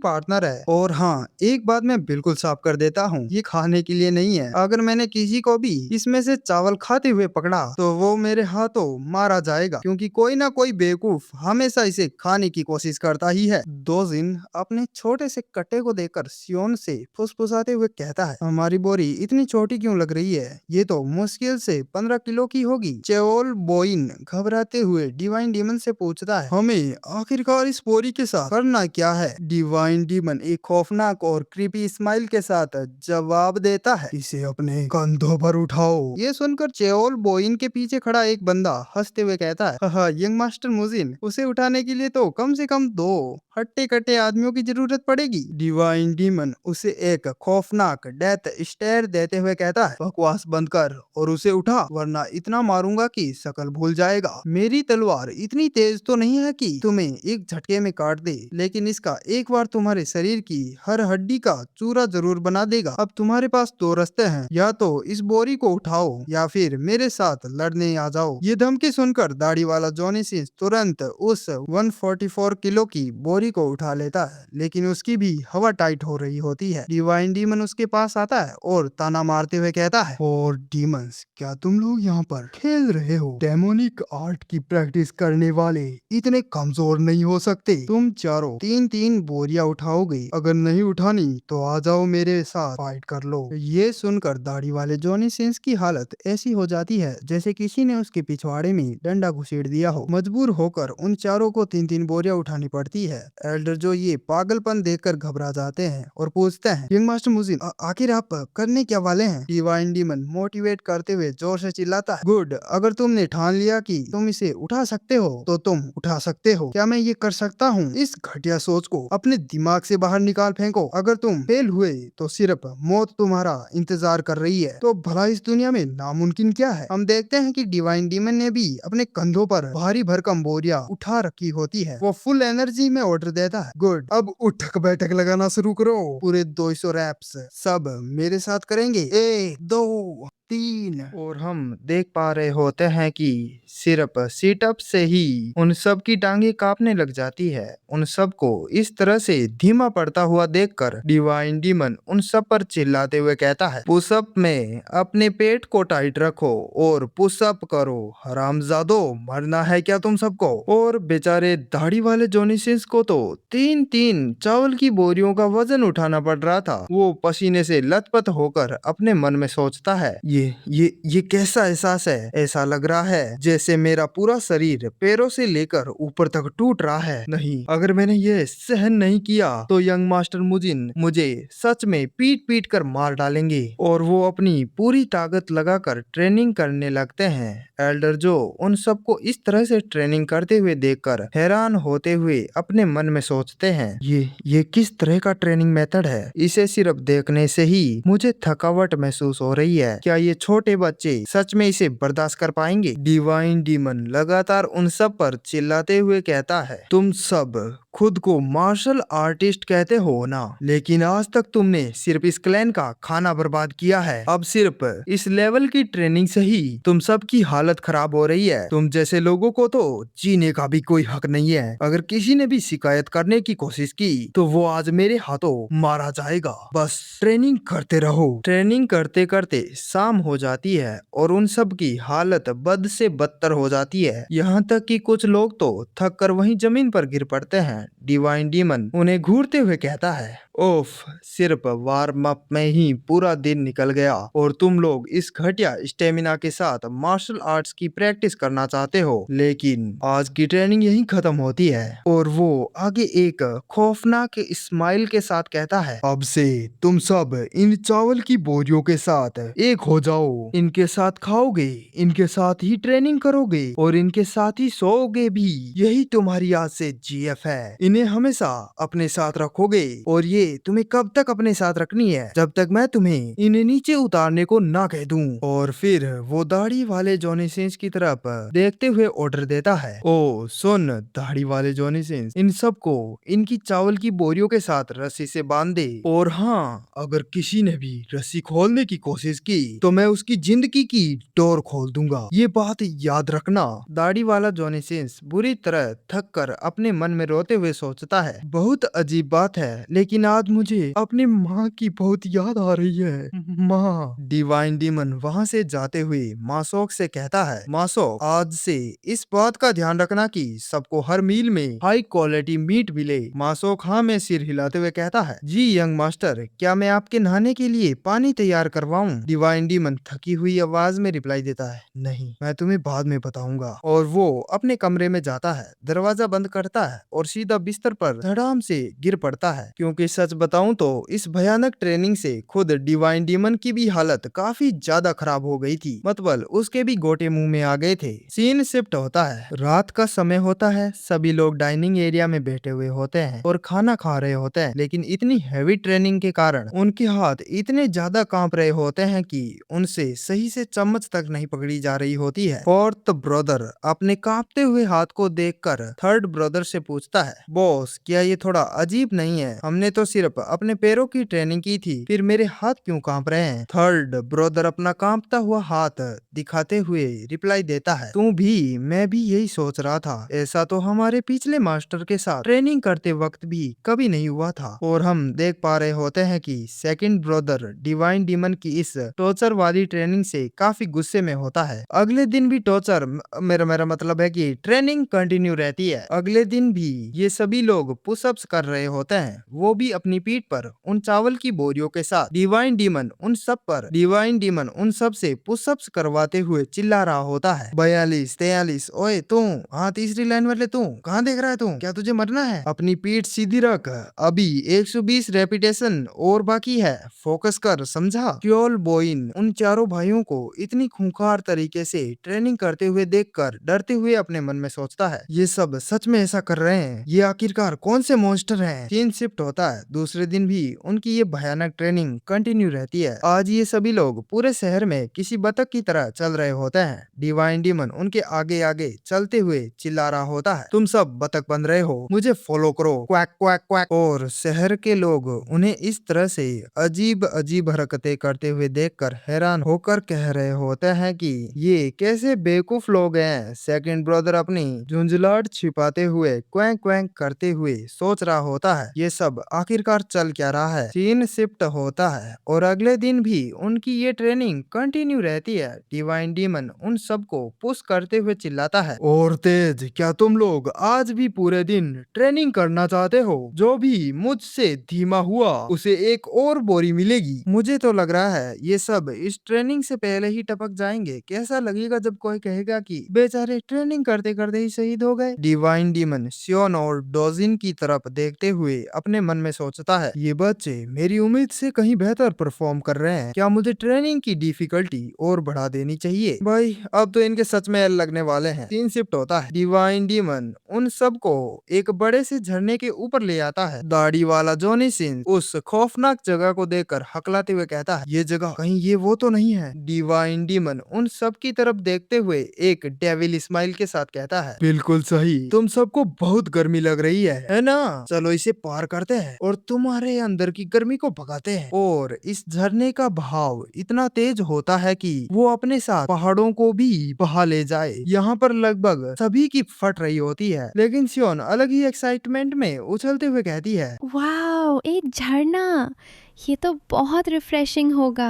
पार्टनर है। और हाँ, एक बात मैं बिल्कुल साफ कर देता हूँ, ये खाने के लिए नहीं है। अगर मैंने किसी को भी इसमें से चावल खाते हुए पकड़ा तो वो मेरे हाथों मारा जाएगा, क्योंकि कोई ना कोई बेवकूफ हमेशा इसे खाने की कोशिश करता ही है। दोजिन अपने छोटे से कट्टे को देखकर सियोन से फुसफुसाते हुए कहता है, हमारी बोरी इतनी छोटी क्यों लग रही है? ये तो मुश्किल से 15 किलो की होगी। चेओल बोइन घबराते हुए डिवाइन डीमन से पूछता है, हमें आखिरकार इस बोरी के साथ करना क्या है? डिवाइन डीमन एक खौफनाक और क्रीपी स्माइल के साथ जवाब देता है, इसे अपने कंधों पर उठाओ। ये सुनकर चेओल बोइन के पीछे खड़ा एक बंदा हंसते हुए कहता है, हाँ यंग मास्टर मुजिन, उसे उठाने के लिए तो कम से कम 2 हट्टे कट्टे आदमियों की जरूरत पड़ेगी। डिवाइन डीमन उसे एक खौफनाक डेथ स्टेयर देते हुए कहता है, बकवास बंद कर और उसे उठा, वरना इतना मारूंगा कि शकल भूल जाएगा। मेरी तलवार इतनी तेज तो नहीं है कि तुम्हें एक झटके में काट दे, लेकिन इसका एक बार तुम्हारे शरीर की हर हड्डी का चूरा जरूर बना देगा। अब तुम्हारे पास 2 रास्ते हैं, या तो इस बोरी को उठाओ या फिर मेरे साथ लड़ने आ जाओ। ये धमकी सुनकर दाढ़ी वाला जॉनी सिंस तुरंत उस 144 किलो की बोरी को उठा लेता है, लेकिन उसकी भी हवा टाइट हो रही होती है। डिवाइन डीमन उसके पास आता है और ताना मारते हुए कहता है, और डीमंस, क्या तुम लोग यहाँ पर खेल रहे हो? डेमोनिक आर्ट की प्रैक्टिस करने वाले इतने कमजोर नहीं हो सकते। तुम चारों 3-3 बोरियां उठाओगे, अगर नहीं उठानी तो आ जाओ मेरे साथ फाइट कर लो। ये सुनकर दाढ़ी वाले जॉनी सिंस की हालत ऐसी हो जाती है जैसे किसी ने उसके पिछवाड़े में डंडा घुसेड़ दिया हो। मजबूर होकर उन चारों को 3-3 बोरियां उठानी पड़ती है। एल्डर जो ये पागलपन देखकर घबरा जाते हैं और पूछते हैं, यंग मास्टर मुजिन, आखिर आप करने क्या वाले हैं? डिवाइन डीमन मोटिवेट करते हुए जोर से चिल्लाता है, गुड, अगर तुमने ठान लिया कि तुम इसे उठा सकते हो तो तुम उठा सकते हो। क्या मैं ये कर सकता हूँ? इस घटिया सोच को अपने दिमाग से बाहर निकाल फेंको। अगर तुम फेल हुए तो सिर्फ मौत तुम्हारा इंतजार कर रही है। तो भला इस दुनिया में नामुमकिन क्या है? हम देखते हैं कि डिवाइन डीमन ने भी अपने कंधों पर भारी भरकम बोरियां उठा रखी होती है। वो फुल एनर्जी में ऑर्डर देता है, गुड, अब उठक बैठक लगाना शुरू करो। पूरे 200 रैप्स सब मेरे साथ करेंगे, 1 2 3। और हम देख पा रहे होते हैं कि सिर्फ सीटअप से ही उन सब की टांगे कांपने लग जाती है। उन सब को इस तरह से धीमा पड़ता हुआ देखकर डिवाइन डीमन उन सब पर चिल्लाते हुए कहता है, पुशअप में अपने पेट को टाइट रखो और पुशअप करो, हरामजादो, मरना है क्या तुम सबको? और बेचारे दाढ़ी वाले जॉनी सिंस को तो 3-3 चावल की बोरियों का वजन उठाना पड़ रहा था। वो पसीने से लथपथ होकर अपने मन में सोचता है, ये कैसा एहसास है? ऐसा लग रहा है जैसे मेरा पूरा शरीर पैरों से लेकर ऊपर तक टूट रहा है। नहीं, अगर मैंने ये सहन नहीं किया तो यंग मास्टर मुजिन मुझे सच में पीट पीट कर मार डालेंगे। और वो अपनी पूरी ताकत लगाकर ट्रेनिंग करने लगते हैं। एल्डर जो उन सबको इस तरह से ट्रेनिंग करते हुए देखकर हैरान होते हुए अपने मन में सोचते हैं, ये किस तरह का ट्रेनिंग मेथड है? इसे सिर्फ देखने से ही मुझे थकावट महसूस हो रही है। क्या ये छोटे बच्चे सच में इसे बर्दाश्त कर पाएंगे? डिवाइन डीमन लगातार उन सब पर चिल्लाते हुए कहता है, तुम सब खुद को मार्शल आर्टिस्ट कहते हो ना, लेकिन आज तक तुमने सिर्फ इस क्लैन का खाना बर्बाद किया है। अब सिर्फ इस लेवल की ट्रेनिंग से ही तुम सब की हालत खराब हो रही है। तुम जैसे लोगों को तो जीने का भी कोई हक नहीं है। अगर किसी ने भी शिकायत करने की कोशिश की तो वो आज मेरे हाथों मारा जाएगा। बस ट्रेनिंग करते रहो। ट्रेनिंग करते करते शाम हो जाती है और उन सब की हालत बद से बदतर हो जाती है। यहाँ तक कि कुछ लोग तो थक कर वहीं जमीन पर गिर पड़ते हैं। डिवाइन डीमन उन्हें घूरते हुए कहता है, ओफ, सिर्फ वार्म अप में ही पूरा दिन निकल गया और तुम लोग इस घटिया स्टेमिना के साथ मार्शल आर्ट्स की प्रैक्टिस करना चाहते हो, लेकिन आज की ट्रेनिंग यहीं खत्म होती है। और वो आगे एक खौफनाक स्माइल के साथ कहता है, अब से तुम सब इन चावल की बोरियों के साथ एक हो जाओ। इनके साथ खाओगे, इनके साथ ही ट्रेनिंग करोगे और इनके साथ ही सोओगे भी। यही तुम्हारी आज से जीएफ है। इन्हें हमेशा अपने साथ रखोगे और ये तुम्हें कब तक अपने साथ रखनी है? जब तक मैं तुम्हें इन्हें नीचे उतारने को ना कह दूं। और फिर वो दाढ़ी वाले जॉनी सिंस की तरफ देखते हुए ऑर्डर देता है, ओ सुन दाढ़ी वाले जॉनी सिंस, इन सबको इनकी चावल की बोरियों के साथ रस्सी से बांध दे। और हाँ, अगर किसी ने भी रस्सी खोलने की कोशिश की तो मैं उसकी जिंदगी की डोर खोल दूंगा। ये बात याद रखना। दाढ़ी वाला जॉनी सिंस बुरी तरह थक कर अपने मन में रोते हुए सोचता है, बहुत अजीब बात है, लेकिन आज मुझे अपनी माँ की बहुत याद आ रही है। माँ। डिवाइन डीमन वहाँ से जाते हुए मासोक से कहता है, मासोक, आज से इस बात का ध्यान रखना कि सबको हर मील में हाई क्वालिटी मीट मिले। मासोक हाँ में सिर हिलाते हुए कहता है, जी यंग मास्टर, क्या मैं आपके नहाने के लिए पानी तैयार करवाऊं? डिवाइन डीमन थकी हुई आवाज में रिप्लाई देता है, नहीं, मैं तुम्हें बाद में बताऊंगा। और वो अपने कमरे में जाता है, दरवाजा बंद करता है और सीधा बिस्तर पर धड़ाम से गिर पड़ता है, क्योंकि सच सच बताऊं तो इस भयानक ट्रेनिंग से खुद डिवाइन डीमन की भी हालत काफी ज्यादा खराब हो गई थी। मतलब उसके भी गोटे मुंह में आ गए थे। सीन शिफ्ट होता है, रात का समय होता है, सभी लोग डाइनिंग एरिया में बैठे हुए होते हैं और खाना खा रहे होते हैं, लेकिन इतनी हैवी ट्रेनिंग के कारण उनके हाथ इतने ज्यादा कांप रहे होते हैं कि उनसे सही से चम्मच तक नहीं पकड़ी जा रही होती है। फोर्थ ब्रदर अपने कांपते हुए हाथ को देखकर थर्ड ब्रदर से पूछता है, बॉस क्या ये थोड़ा अजीब नहीं है? हमने तो सिर्फ अपने पैरों की ट्रेनिंग की थी, फिर मेरे हाथ क्यों कांप रहे हैं? थर्ड ब्रदर अपना कांपता हुआ हाथ दिखाते हुए रिप्लाई देता है, तू भी, मैं भी यही सोच रहा था। ऐसा तो हमारे पिछले मास्टर के साथ ट्रेनिंग करते वक्त भी कभी नहीं हुआ था। और हम देख पा रहे होते हैं कि सेकंड ब्रदर डिवाइन डीमन की इस टॉर्चर वाली ट्रेनिंग से काफी गुस्से में होता है। अगले दिन भी टॉर्चर, मेरा मेरा मतलब है कि ट्रेनिंग कंटिन्यू रहती है। अगले दिन भी ये सभी लोग पुशअप्स कर रहे होते हैं, वो भी अपनी पीठ पर उन चावल की बोरियों के साथ। डिवाइन डीमन उन सब से पुशअप्स करवाते हुए चिल्ला रहा होता है, 42, 43, ओए तू, हाँ तीसरी लाइन वाले तू, कहाँ देख रहा है तू? क्या तुझे मरना है? अपनी पीठ सीधी रख, अभी 120 रेपिटेशन और बाकी है, फोकस कर, समझा? क्योल बोइन उन चारों भाइयों को इतनी खूंखार तरीके से ट्रेनिंग करते हुए देखकर डरते हुए अपने मन में सोचता है, ये सब सच में ऐसा कर रहे हैं? ये आखिरकार कौन से मॉन्स्टर हैं? सीन शिफ्ट होता है, दूसरे दिन भी उनकी ये भयानक ट्रेनिंग कंटिन्यू रहती है। आज ये सभी लोग पूरे शहर में किसी बतख की तरह चल रहे होते हैं। डिवाइन डीमन उनके आगे आगे चलते हुए चिल्ला रहा होता है, तुम सब बतख बन रहे हो, मुझे फॉलो करो, क्वैक क्वैक क्वैक। और शहर के लोग उन्हें इस तरह से अजीब अजीब हरकतें करते हुए देखकर हैरान होकर कह रहे होते हैं कि ये कैसे बेवकूफ लोग हैं। सेकंड ब्रदर अपनी झुंझलाहट छिपाते हुए क्वैंक क्वैंक करते हुए सोच रहा होता है, ये सब आखिरकार चल क्या रहा है। सीन शिफ्ट होता है और अगले दिन भी उनकी ये ट्रेनिंग कंटिन्यू रहती है। डिवाइन डीमन उन सबको पुश करते हुए चिल्लाता है, और तेज, क्या तुम लोग आज भी पूरे दिन ट्रेनिंग करना चाहते हो? जो भी मुझसे धीमा हुआ उसे एक और बोरी मिलेगी। मुझे तो लग रहा है ये सब इस ट्रेनिंग से पहले ही टपक जाएंगे। कैसा लगेगा जब कोई कहेगा कि बेचारे ट्रेनिंग करते करते ही शहीद हो गए। डिवाइन डीमन सियोन और डोजिन की तरफ देखते हुए अपने मन में सोचता है, ये बच्चे मेरी उम्मीद से कहीं बेहतर परफॉर्म कर रहे हैं, क्या मुझे ट्रेनिंग की डिफिकल्टी और बढ़ा देनी चाहिए? भाई अब तो इनके सच में एल लगने वाले हैं। सीन शिफ्ट होता है, डिवाइन डीमन उन सबको एक बड़े से झरने के ऊपर ले आता है। दाढ़ी वाला जॉनी सिंस उस खौफनाक जगह को देखकर हकलाते हुए कहता है, ये जगह कहीं ये वो तो नहीं है? डिवाइन डीमन उन सब की तरफ देखते हुए एक डेविल स्माइल के साथ कहता है, बिल्कुल सही, तुम सबको बहुत गर्मी लग रही है ना? चलो इसे पार करते हैं और तुम्हारे अंदर की गर्मी को भगाते हैं। और इस झरने का बहाव इतना तेज होता है कि वो अपने साथ पहाड़ों को भी बहा ले जाए। यहाँ पर लगभग सभी की फट रही होती है, लेकिन सियोन अलग ही एक्साइटमेंट में उछलते हुए कहती है, वाओ, एक झरना, ये तो बहुत रिफ्रेशिंग होगा।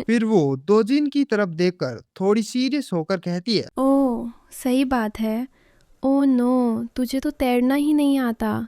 फिर वो दोजिन की तरफ देखकर थोड़ी सीरियस होकर कहती है, ओह, सही बात है। ओह नो, तुझे तो तैरना ही नहीं आता।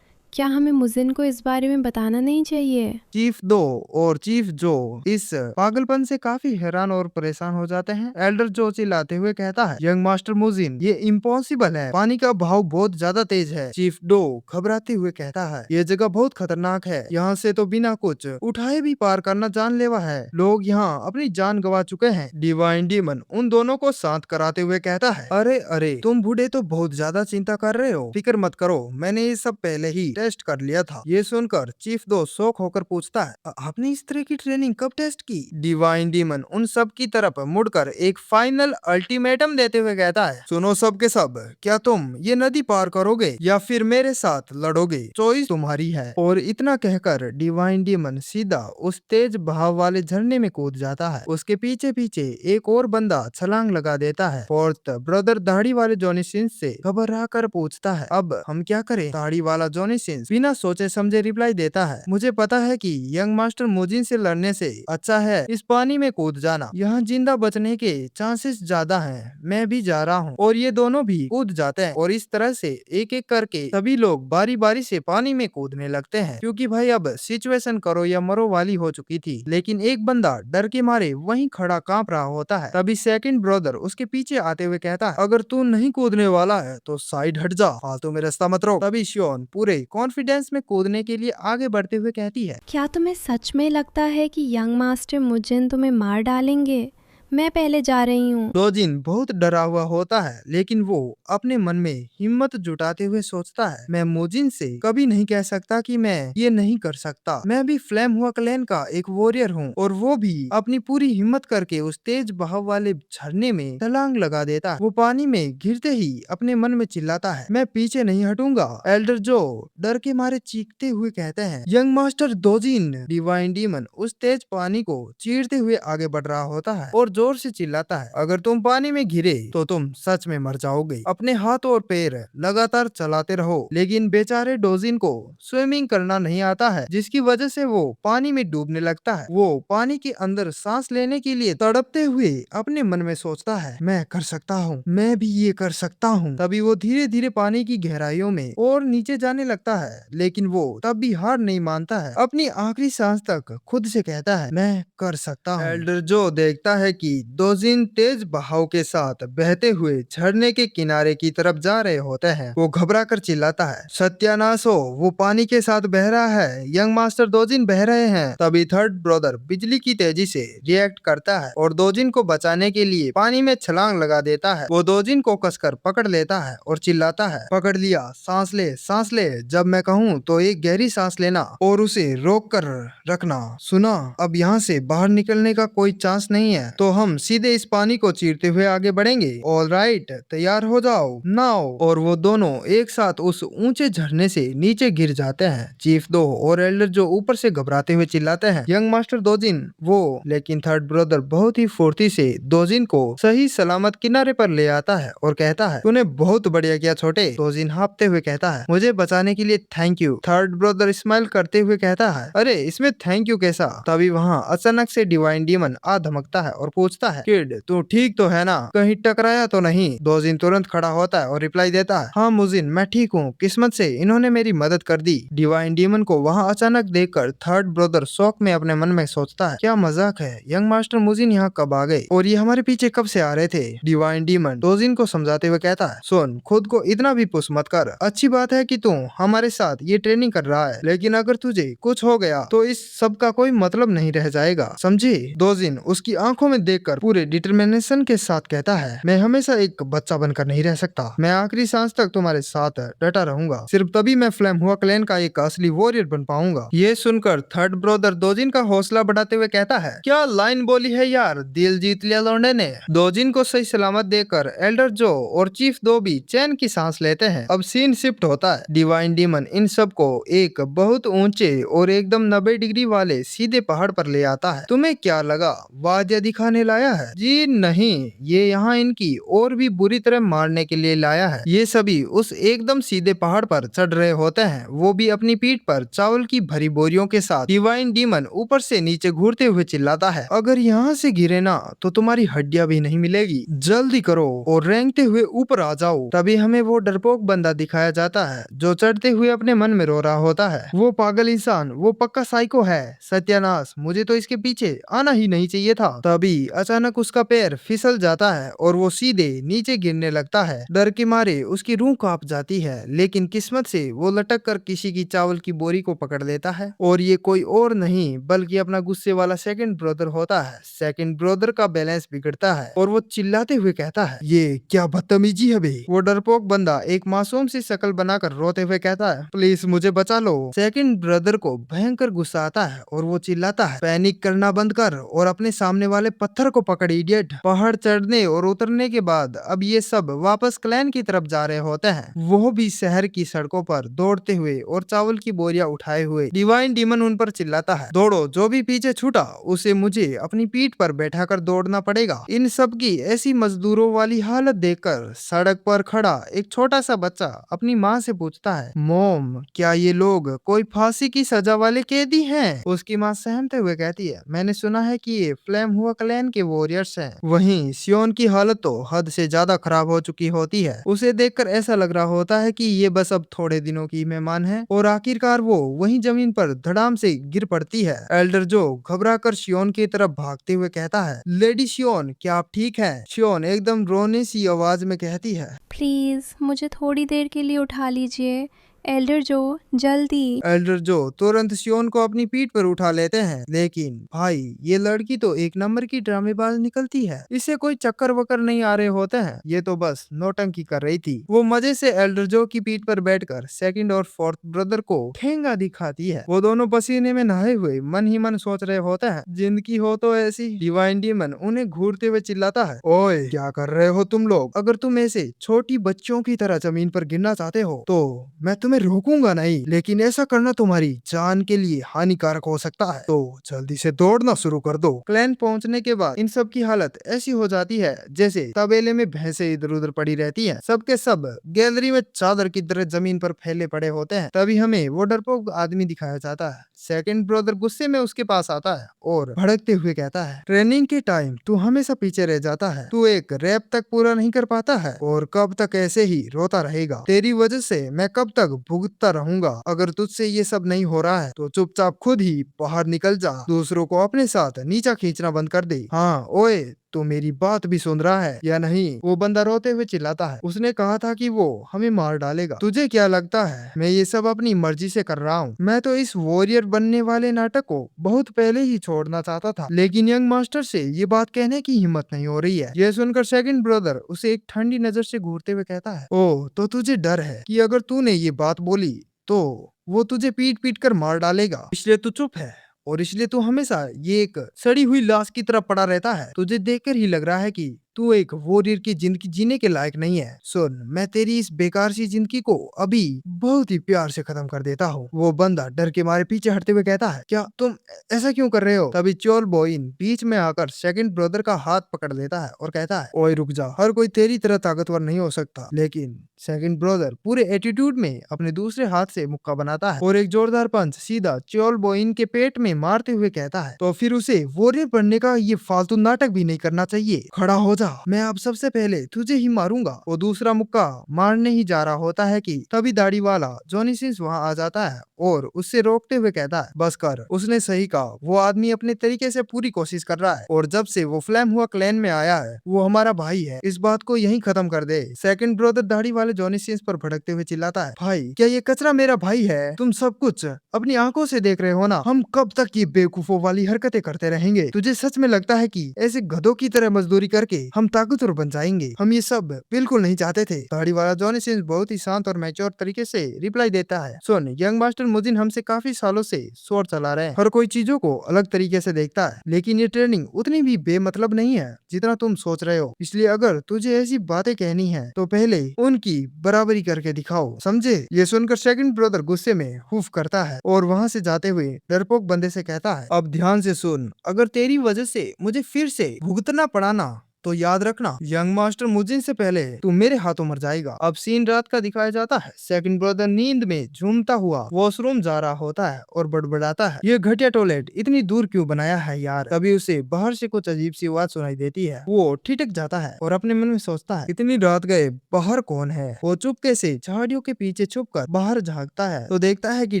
क्या हमें मुजिन को इस बारे में बताना नहीं चाहिए? चीफ दो और चीफ जो इस पागलपन से काफी हैरान और परेशान हो जाते हैं। एल्डर जो चिल्लाते हुए कहता है, यंग मास्टर मुजिन, ये इम्पॉसिबल है, पानी का बहाव बहुत ज्यादा तेज है। चीफ डो घबराते हुए कहता है, ये जगह बहुत खतरनाक है, यहाँ से तो बिना कुछ उठाए भी पार करना जानलेवा है, लोग यहाँ अपनी जान गंवा चुके हैं। डिवाइन डीमन उन दोनों को शांत कराते हुए कहता है, अरे अरे, तुम बूढ़े तो बहुत ज्यादा चिंता कर रहे हो, फिक्र मत करो, मैंने ये सब पहले ही टेस्ट कर लिया था। ये सुनकर चीफ दो शौक होकर पूछता है, आपने इस तरह की ट्रेनिंग कब टेस्ट की? डिवाइन डीमन उन सब की तरफ मुड़कर एक फाइनल अल्टीमेटम देते हुए कहता है, सुनो सब के सब, क्या तुम ये नदी पार करोगे या फिर मेरे साथ लड़ोगे? चॉइस तुम्हारी है। और इतना कहकर डिवाइन डीमन सीधा उस तेज बहाव वाले झरने में कूद जाता है। उसके पीछे पीछे एक और बंदा छलांग लगा देता है। फोर्थ ब्रदर दाढ़ी वाले जॉनी सिंस से घबरा कर पूछता है, अब हम क्या करें? दाढ़ी वाला जॉनी सिंस बिना सोचे समझे रिप्लाई देता है, मुझे पता है कि यंग मास्टर मुजिन से लड़ने से अच्छा है इस पानी में कूद जाना, यहाँ जिंदा बचने के चांसेस ज्यादा हैं। मैं भी जा रहा हूँ। और ये दोनों भी कूद जाते हैं और इस तरह से एक एक करके सभी लोग बारी बारी से पानी में कूदने लगते हैं, क्योंकि भाई अब सिचुएशन करो या मरो वाली हो चुकी थी। लेकिन एक बंदा डर के मारे वहीं खड़ा कांप रहा होता है। तभी सेकंड ब्रदर उसके पीछे आते हुए कहता है, अगर तू नहीं कूदने वाला है तो साइड हट जा, फालतू में रास्ता मत रोक। तभी शियोन पूरे कॉन्फिडेंस में कूदने के लिए आगे बढ़ते हुए कहती है, क्या तुम्हें सच में लगता है कि यंग मास्टर मुजिन तुम्हें मार डालेंगे? मैं पहले जा रही हूँ। डोजिन बहुत डरा हुआ होता है, लेकिन वो अपने मन में हिम्मत जुटाते हुए सोचता है, मैं मोजिन से कभी नहीं कह सकता कि मैं ये नहीं कर सकता। मैं भी फ्लेम हुआ क्लैन का एक वॉरियर हूँ। और वो भी अपनी पूरी हिम्मत करके उस तेज बहाव वाले झरने में छलांग लगा देता है। वो पानी में गिरते ही अपने मन में चिल्लाता है, मैं पीछे नहीं हटूंगा। एल्डर जो डर के मारे चीखते हुए कहते हैं, यंग मास्टर डोजिन। डिवाइन डीमन उस तेज पानी को चीरते हुए आगे बढ़ रहा होता है और जोर से चिल्लाता है, अगर तुम पानी में गिरे तो तुम सच में मर जाओगे। अपने हाथ और पैर लगातार चलाते रहो। लेकिन बेचारे डोजिन को स्विमिंग करना नहीं आता है, जिसकी वजह से वो पानी में डूबने लगता है। वो पानी के अंदर सांस लेने के लिए तड़पते हुए अपने मन में सोचता है, मैं कर सकता हूँ, मैं भी ये कर सकता हूँ। तभी वो धीरे धीरे पानी की गहराइयों में और नीचे जाने लगता है, लेकिन वो तब भी हार नहीं मानता है। अपनी आखिरी सांस तक खुद से कहता है, मैं कर सकता हूँ। एल्डर जो देखता है कि डोजिन तेज बहाव के साथ बहते हुए झरने के किनारे की तरफ जा रहे होते हैं। वो घबरा कर चिल्लाता है, सत्यानाश हो, वो पानी के साथ बह रहा है, यंग मास्टर डोजिन बह रहे हैं। तभी थर्ड ब्रदर बिजली की तेजी से रिएक्ट करता है और डोजिन को बचाने के लिए पानी में छलांग लगा देता है। वो डोजिन को कसकर पकड़ लेता है और चिल्लाता है, पकड़ लिया, सांस ले, सांस ले, जब मैं कहूँ तो एक गहरी सांस लेना और उसे रोक कर रखना। सुना, अब यहाँ से बाहर निकलने का कोई चांस नहीं है, तो हम सीधे इस पानी को चीरते हुए आगे बढ़ेंगे। ऑल राइट, तैयार हो जाओ नाउ। और वो दोनों एक साथ उस ऊंचे झरने से नीचे गिर जाते हैं। चीफ दो और एल्डर जो ऊपर से घबराते हुए चिल्लाते हैं, यंग मास्टर दोजिन। वो लेकिन थर्ड ब्रदर बहुत ही फुर्ती से दोजिन को सही सलामत किनारे पर ले आता है और कहता है, तूने बहुत बढ़िया किया छोटे। दोजिन हाँफते हुए कहता है, मुझे बचाने के लिए thank you. Third brother smile करते हुए कहता है, अरे इसमें थैंक यू कैसा। तभी वहाँ अचानक से डिवाइन डीमन आ धमकता है और पूछता है, किड तू ठीक तो है ना, कहीं टकराया तो नहीं। दोजिन तुरंत खड़ा होता है और रिप्लाई देता है, हाँ मुजिन, मैं ठीक हूँ, किस्मत से इन्होंने मेरी मदद कर दी। डिवाइन डीमन को वहाँ अचानक देखकर थर्ड ब्रदर शौक में अपने मन में सोचता है, क्या मजाक है, यंग मास्टर मुजिन यहाँ कब आ गए और ये हमारे पीछे कब से आ रहे थे। डिवाइन डीमन दोजिन को समझाते हुए कहता है, सुन, खुद को इतना भी पुश मत कर। अच्छी बात है कि तू हमारे साथ ये ट्रेनिंग कर रहा है, लेकिन अगर तुझे कुछ हो गया तो इस सब का कोई मतलब नहीं रह जाएगा, समझे। दोजिन उसकी आंखों में देखकर पूरे डिटर्मिनेशन के साथ कहता है, मैं हमेशा एक बच्चा बनकर नहीं रह सकता, मैं आखिरी सांस तक तुम्हारे साथ डटा रहूंगा। सिर्फ तभी मैं फ्लेम हुआ क्लैन का एक असली वॉरियर बन पाऊंगा। ये सुनकर थर्ड ब्रदर दोजिन का हौसला बढ़ाते हुए कहता है, क्या लाइन बोली है यार, दिल जीत लिया लौंडे ने। दोजिन को सही सलामत देकर एल्डर जो और चीफ दो भी चैन की सांस लेते हैं। अब सीन शिफ्ट होता है। डिवाइन डीमन इन सब को एक बहुत ऊंचे और एकदम 90 डिग्री वाले सीधे पहाड़ पर ले आता है। तुम्हें क्या लगा वाद्य दिखाने लाया है? जी नहीं, ये यहाँ इनकी और भी बुरी तरह मारने के लिए लाया है। ये सभी उस एकदम सीधे पहाड़ पर चढ़ रहे होते हैं, वो भी अपनी पीठ पर चावल की भरी बोरियों के साथ। डिवाइन डीमन ऊपर से नीचे घूरते हुए चिल्लाता है, अगर यहाँ से गिरे ना तो तुम्हारी हड्डियां भी नहीं मिलेगी, जल्दी करो और रेंगते हुए ऊपर आ जाओ। तभी हमें वो डरपोक बंदा दिखाया जाता है जो चढ़ते हुए अपने मन में रो रहा होता है, वो पागल इंसान, वो पक्का साइको है, सत्यानाश, मुझे तो इसके पीछे आना ही नहीं चाहिए था। तभी अचानक उसका पैर फिसल जाता है और वो सीधे नीचे गिरने लगता है। डर के मारे उसकी रूह कांप जाती है, लेकिन किस्मत से वो लटक कर किसी की चावल की बोरी को पकड़ लेता है और ये कोई और नहीं बल्कि अपना गुस्से वाला सेकंड ब्रदर होता है। सेकंड ब्रदर का बैलेंस बिगड़ता है और वो चिल्लाते हुए कहता है, ये क्या बदतमीजी है बे। वो डरपोक बंदा एक मासूम सी शक्ल बनाकर रोते हुए कहता है, प्लीज मुझे बचा लो। सेकंड ब्रदर को भयंकर गुस्सा आता है और वो चिल्लाता है, पैनिक करना बंद कर और अपने सामने वाले पत्थर को पकड़ इडियट। पहाड़ चढ़ने और उतरने के बाद अब ये सब वापस क्लैन की तरफ जा रहे होते हैं, वो भी शहर की सड़कों पर दौड़ते हुए और चावल की बोरियां उठाए हुए। डिवाइन डीमन उन पर चिल्लाता है, दौड़ो, जो भी पीछे छूटा उसे मुझे अपनी पीठ पर बैठाकर दौड़ना पड़ेगा। इन सब की ऐसी मजदूरों वाली हालत देखकर सड़क पर खड़ा एक छोटा सा बच्चा अपनी माँ से पूछता है, मोम, क्या ये लोग कोई फांसी की सजा वाले कैदी हैं? उसकी माँ सहमते हुए कहती है, मैंने सुना है कि ये फ्लेम हुआ क्लैन के वॉरियर्स हैं। वहीं सियोन की हालत तो हद से ज्यादा खराब हो चुकी होती है। उसे देखकर ऐसा लग रहा होता है कि ये बस अब थोड़े दिनों की मेहमान है और आखिरकार वो वहीं जमीन पर धड़ाम से गिर पड़ती है। एल्डर जो घबरा कर शियोन की तरफ भागते हुए कहता है, लेडी शियोन, क्या आप ठीक हैं? शियोन एकदम रोने सी आवाज में कहती है, प्लीज़ मुझे थोड़ी देर के लिए उठा लीजिए, एल्डर जो, जल्दी। एल्डर जो तुरंत शियोन को अपनी पीठ पर उठा लेते हैं, लेकिन भाई ये लड़की तो एक नंबर की ड्रामेबाज निकलती है, इसे कोई चक्कर वक्कर नहीं आ रहे होते हैं, ये तो बस नौटंकी कर रही थी। वो मजे से एल्डर जो की पीठ पर बैठकर सेकंड और फोर्थ ब्रदर को ठेंगा दिखाती है। वो दोनों पसीने में नहाए हुए मन ही मन सोच रहे होते हैं, जिंदगी हो तो ऐसी। डिवाइन डीमन उन्हें घूरते हुए चिल्लाता है, ओए क्या कर रहे हो तुम लोग? अगर तुम ऐसे छोटी बच्चों की तरह जमीन पर गिरना चाहते हो तो मैं तुम्हें रोकूंगा नहीं, लेकिन ऐसा करना तुम्हारी जान के लिए हानिकारक हो सकता है, तो जल्दी से दौड़ना शुरू कर दो। क्लैन पहुंचने के बाद इन सब की हालत ऐसी हो जाती है जैसे तबेले में भैंसे इधर उधर पड़ी रहती हैं। सबके सब गैलरी में चादर की तरह जमीन पर फैले पड़े होते हैं। तभी हमें वो डरपोक आदमी दिखाया जाता है। सेकंड ब्रदर गुस्से में उसके पास आता है और भड़कते हुए कहता है, ट्रेनिंग के टाइम तू हमेशा पीछे रह जाता है, तू एक रैप तक पूरा नहीं कर पाता है और कब तक ऐसे ही रोता रहेगा? तेरी वजह से मैं कब तक भुगतता रहूंगा? अगर तुझसे ये सब नहीं हो रहा है तो चुपचाप खुद ही बाहर निकल जा, दूसरों को अपने साथ नीचा खींचना बंद कर दे। हाँ ओए, तो मेरी बात भी सुन रहा है या नहीं? वो बंदा रोते हुए चिल्लाता है, उसने कहा था कि वो हमें मार डालेगा। तुझे क्या लगता है मैं ये सब अपनी मर्जी से कर रहा हूँ? मैं तो इस वॉरियर बनने वाले नाटक को बहुत पहले ही छोड़ना चाहता था, लेकिन यंग मास्टर से ये बात कहने की हिम्मत नहीं हो रही है। यह सुनकर सेकंड ब्रदर उसे एक ठंडी नजर से घूरते हुए कहता है, ओह तो तुझे डर है कि अगर तूने ये बात बोली तो वो तुझे पीट पीट कर मार डालेगा, इसलिए तू चुप है और इसलिए तू हमेशा ये एक सड़ी हुई लाश की तरह पड़ा रहता है। तुझे देखकर ही लग रहा है कि तू एक वॉरियर की जिंदगी जीने के लायक नहीं है। सुन, मैं तेरी इस बेकार सी जिंदगी को अभी बहुत ही प्यार से खत्म कर देता हूँ। वो बंदा डर के मारे पीछे हटते हुए कहता है, क्या तुम ऐसा क्यों कर रहे हो? तभी चोल बोइन बीच में आकर सेकंड ब्रदर का हाथ पकड़ लेता है और कहता है, ओए रुक जा, हर कोई तेरी तरह ताकतवर नहीं हो सकता। लेकिन सेकंड ब्रदर पूरे एटीट्यूड में अपने दूसरे हाथ से मुक्का बनाता है और एक जोरदार पंच सीधा चोल बोइन के पेट में मारते हुए कहता है, तो फिर उसे वॉरियर बनने का ये फालतू नाटक भी नहीं करना चाहिए। खड़ा हो जा, मैं अब सबसे पहले तुझे ही मारूंगा। वो दूसरा मुक्का मारने ही जा रहा होता है कि तभी दाढ़ी वाला जॉनी सिंस वहां आ जाता है और उससे रोकते हुए कहता है, बस कर, उसने सही कहा, वो आदमी अपने तरीके से पूरी कोशिश कर रहा है और जब से वो फ्लैम हुआ क्लैन में आया है वो हमारा भाई है, इस बात को यहीं खत्म कर दे। सेकंड ब्रदर दाढ़ी वाले जॉनी सिंस पर भड़कते हुए चिल्लाता है, भाई क्या ये कचरा मेरा भाई है? तुम सब कुछ अपनी आंखों से देख रहे हो ना, हम कब तक ये बेवकूफों वाली हरकतें करते रहेंगे? तुझे सच में लगता है कि ऐसे गधों की तरह मजदूरी करके हम ताकतवर बन जाएंगे? हम ये सब बिल्कुल नहीं चाहते थे। दाढ़ी वाला जॉनी सिंस बहुत ही शांत और मैच्योर तरीके से रिप्लाई देता है, सुन, यंग मास्टर मुजिन हमसे काफी सालों से शोर चला रहे हैं, हर कोई चीजों को अलग तरीके से देखता है, लेकिन ये ट्रेनिंग उतनी भी बेमतलब नहीं है जितना तुम सोच रहे हो। इसलिए अगर तुझे ऐसी बातें कहनी है तो पहले उनकी बराबरी करके दिखाओ, समझे? ये सुनकर सेकंड ब्रदर गुस्से में हुफ करता है और वहां से जाते हुए डरपोक बंदे से कहता है, अब ध्यान से सुन, अगर तेरी वजह से मुझे फिर से भुगतना पड़ा ना तो याद रखना, यंग मास्टर मुजिन से पहले तू मेरे हाथों मर जाएगा। अब सीन रात का दिखाया जाता है। सेकंड ब्रदर नींद में झूमता हुआ वॉशरूम जा रहा होता है और बड़बड़ाता है, ये घटिया टॉयलेट इतनी दूर क्यों बनाया है यार? तभी उसे बाहर से कुछ अजीब सी आवाज सुनाई देती है। वो ठिठक जाता है और अपने मन में सोचता है, इतनी रात गए बाहर कौन है? वो चुपके से झाड़ियों के पीछे छुपकर बाहर झांकता है तो देखता है कि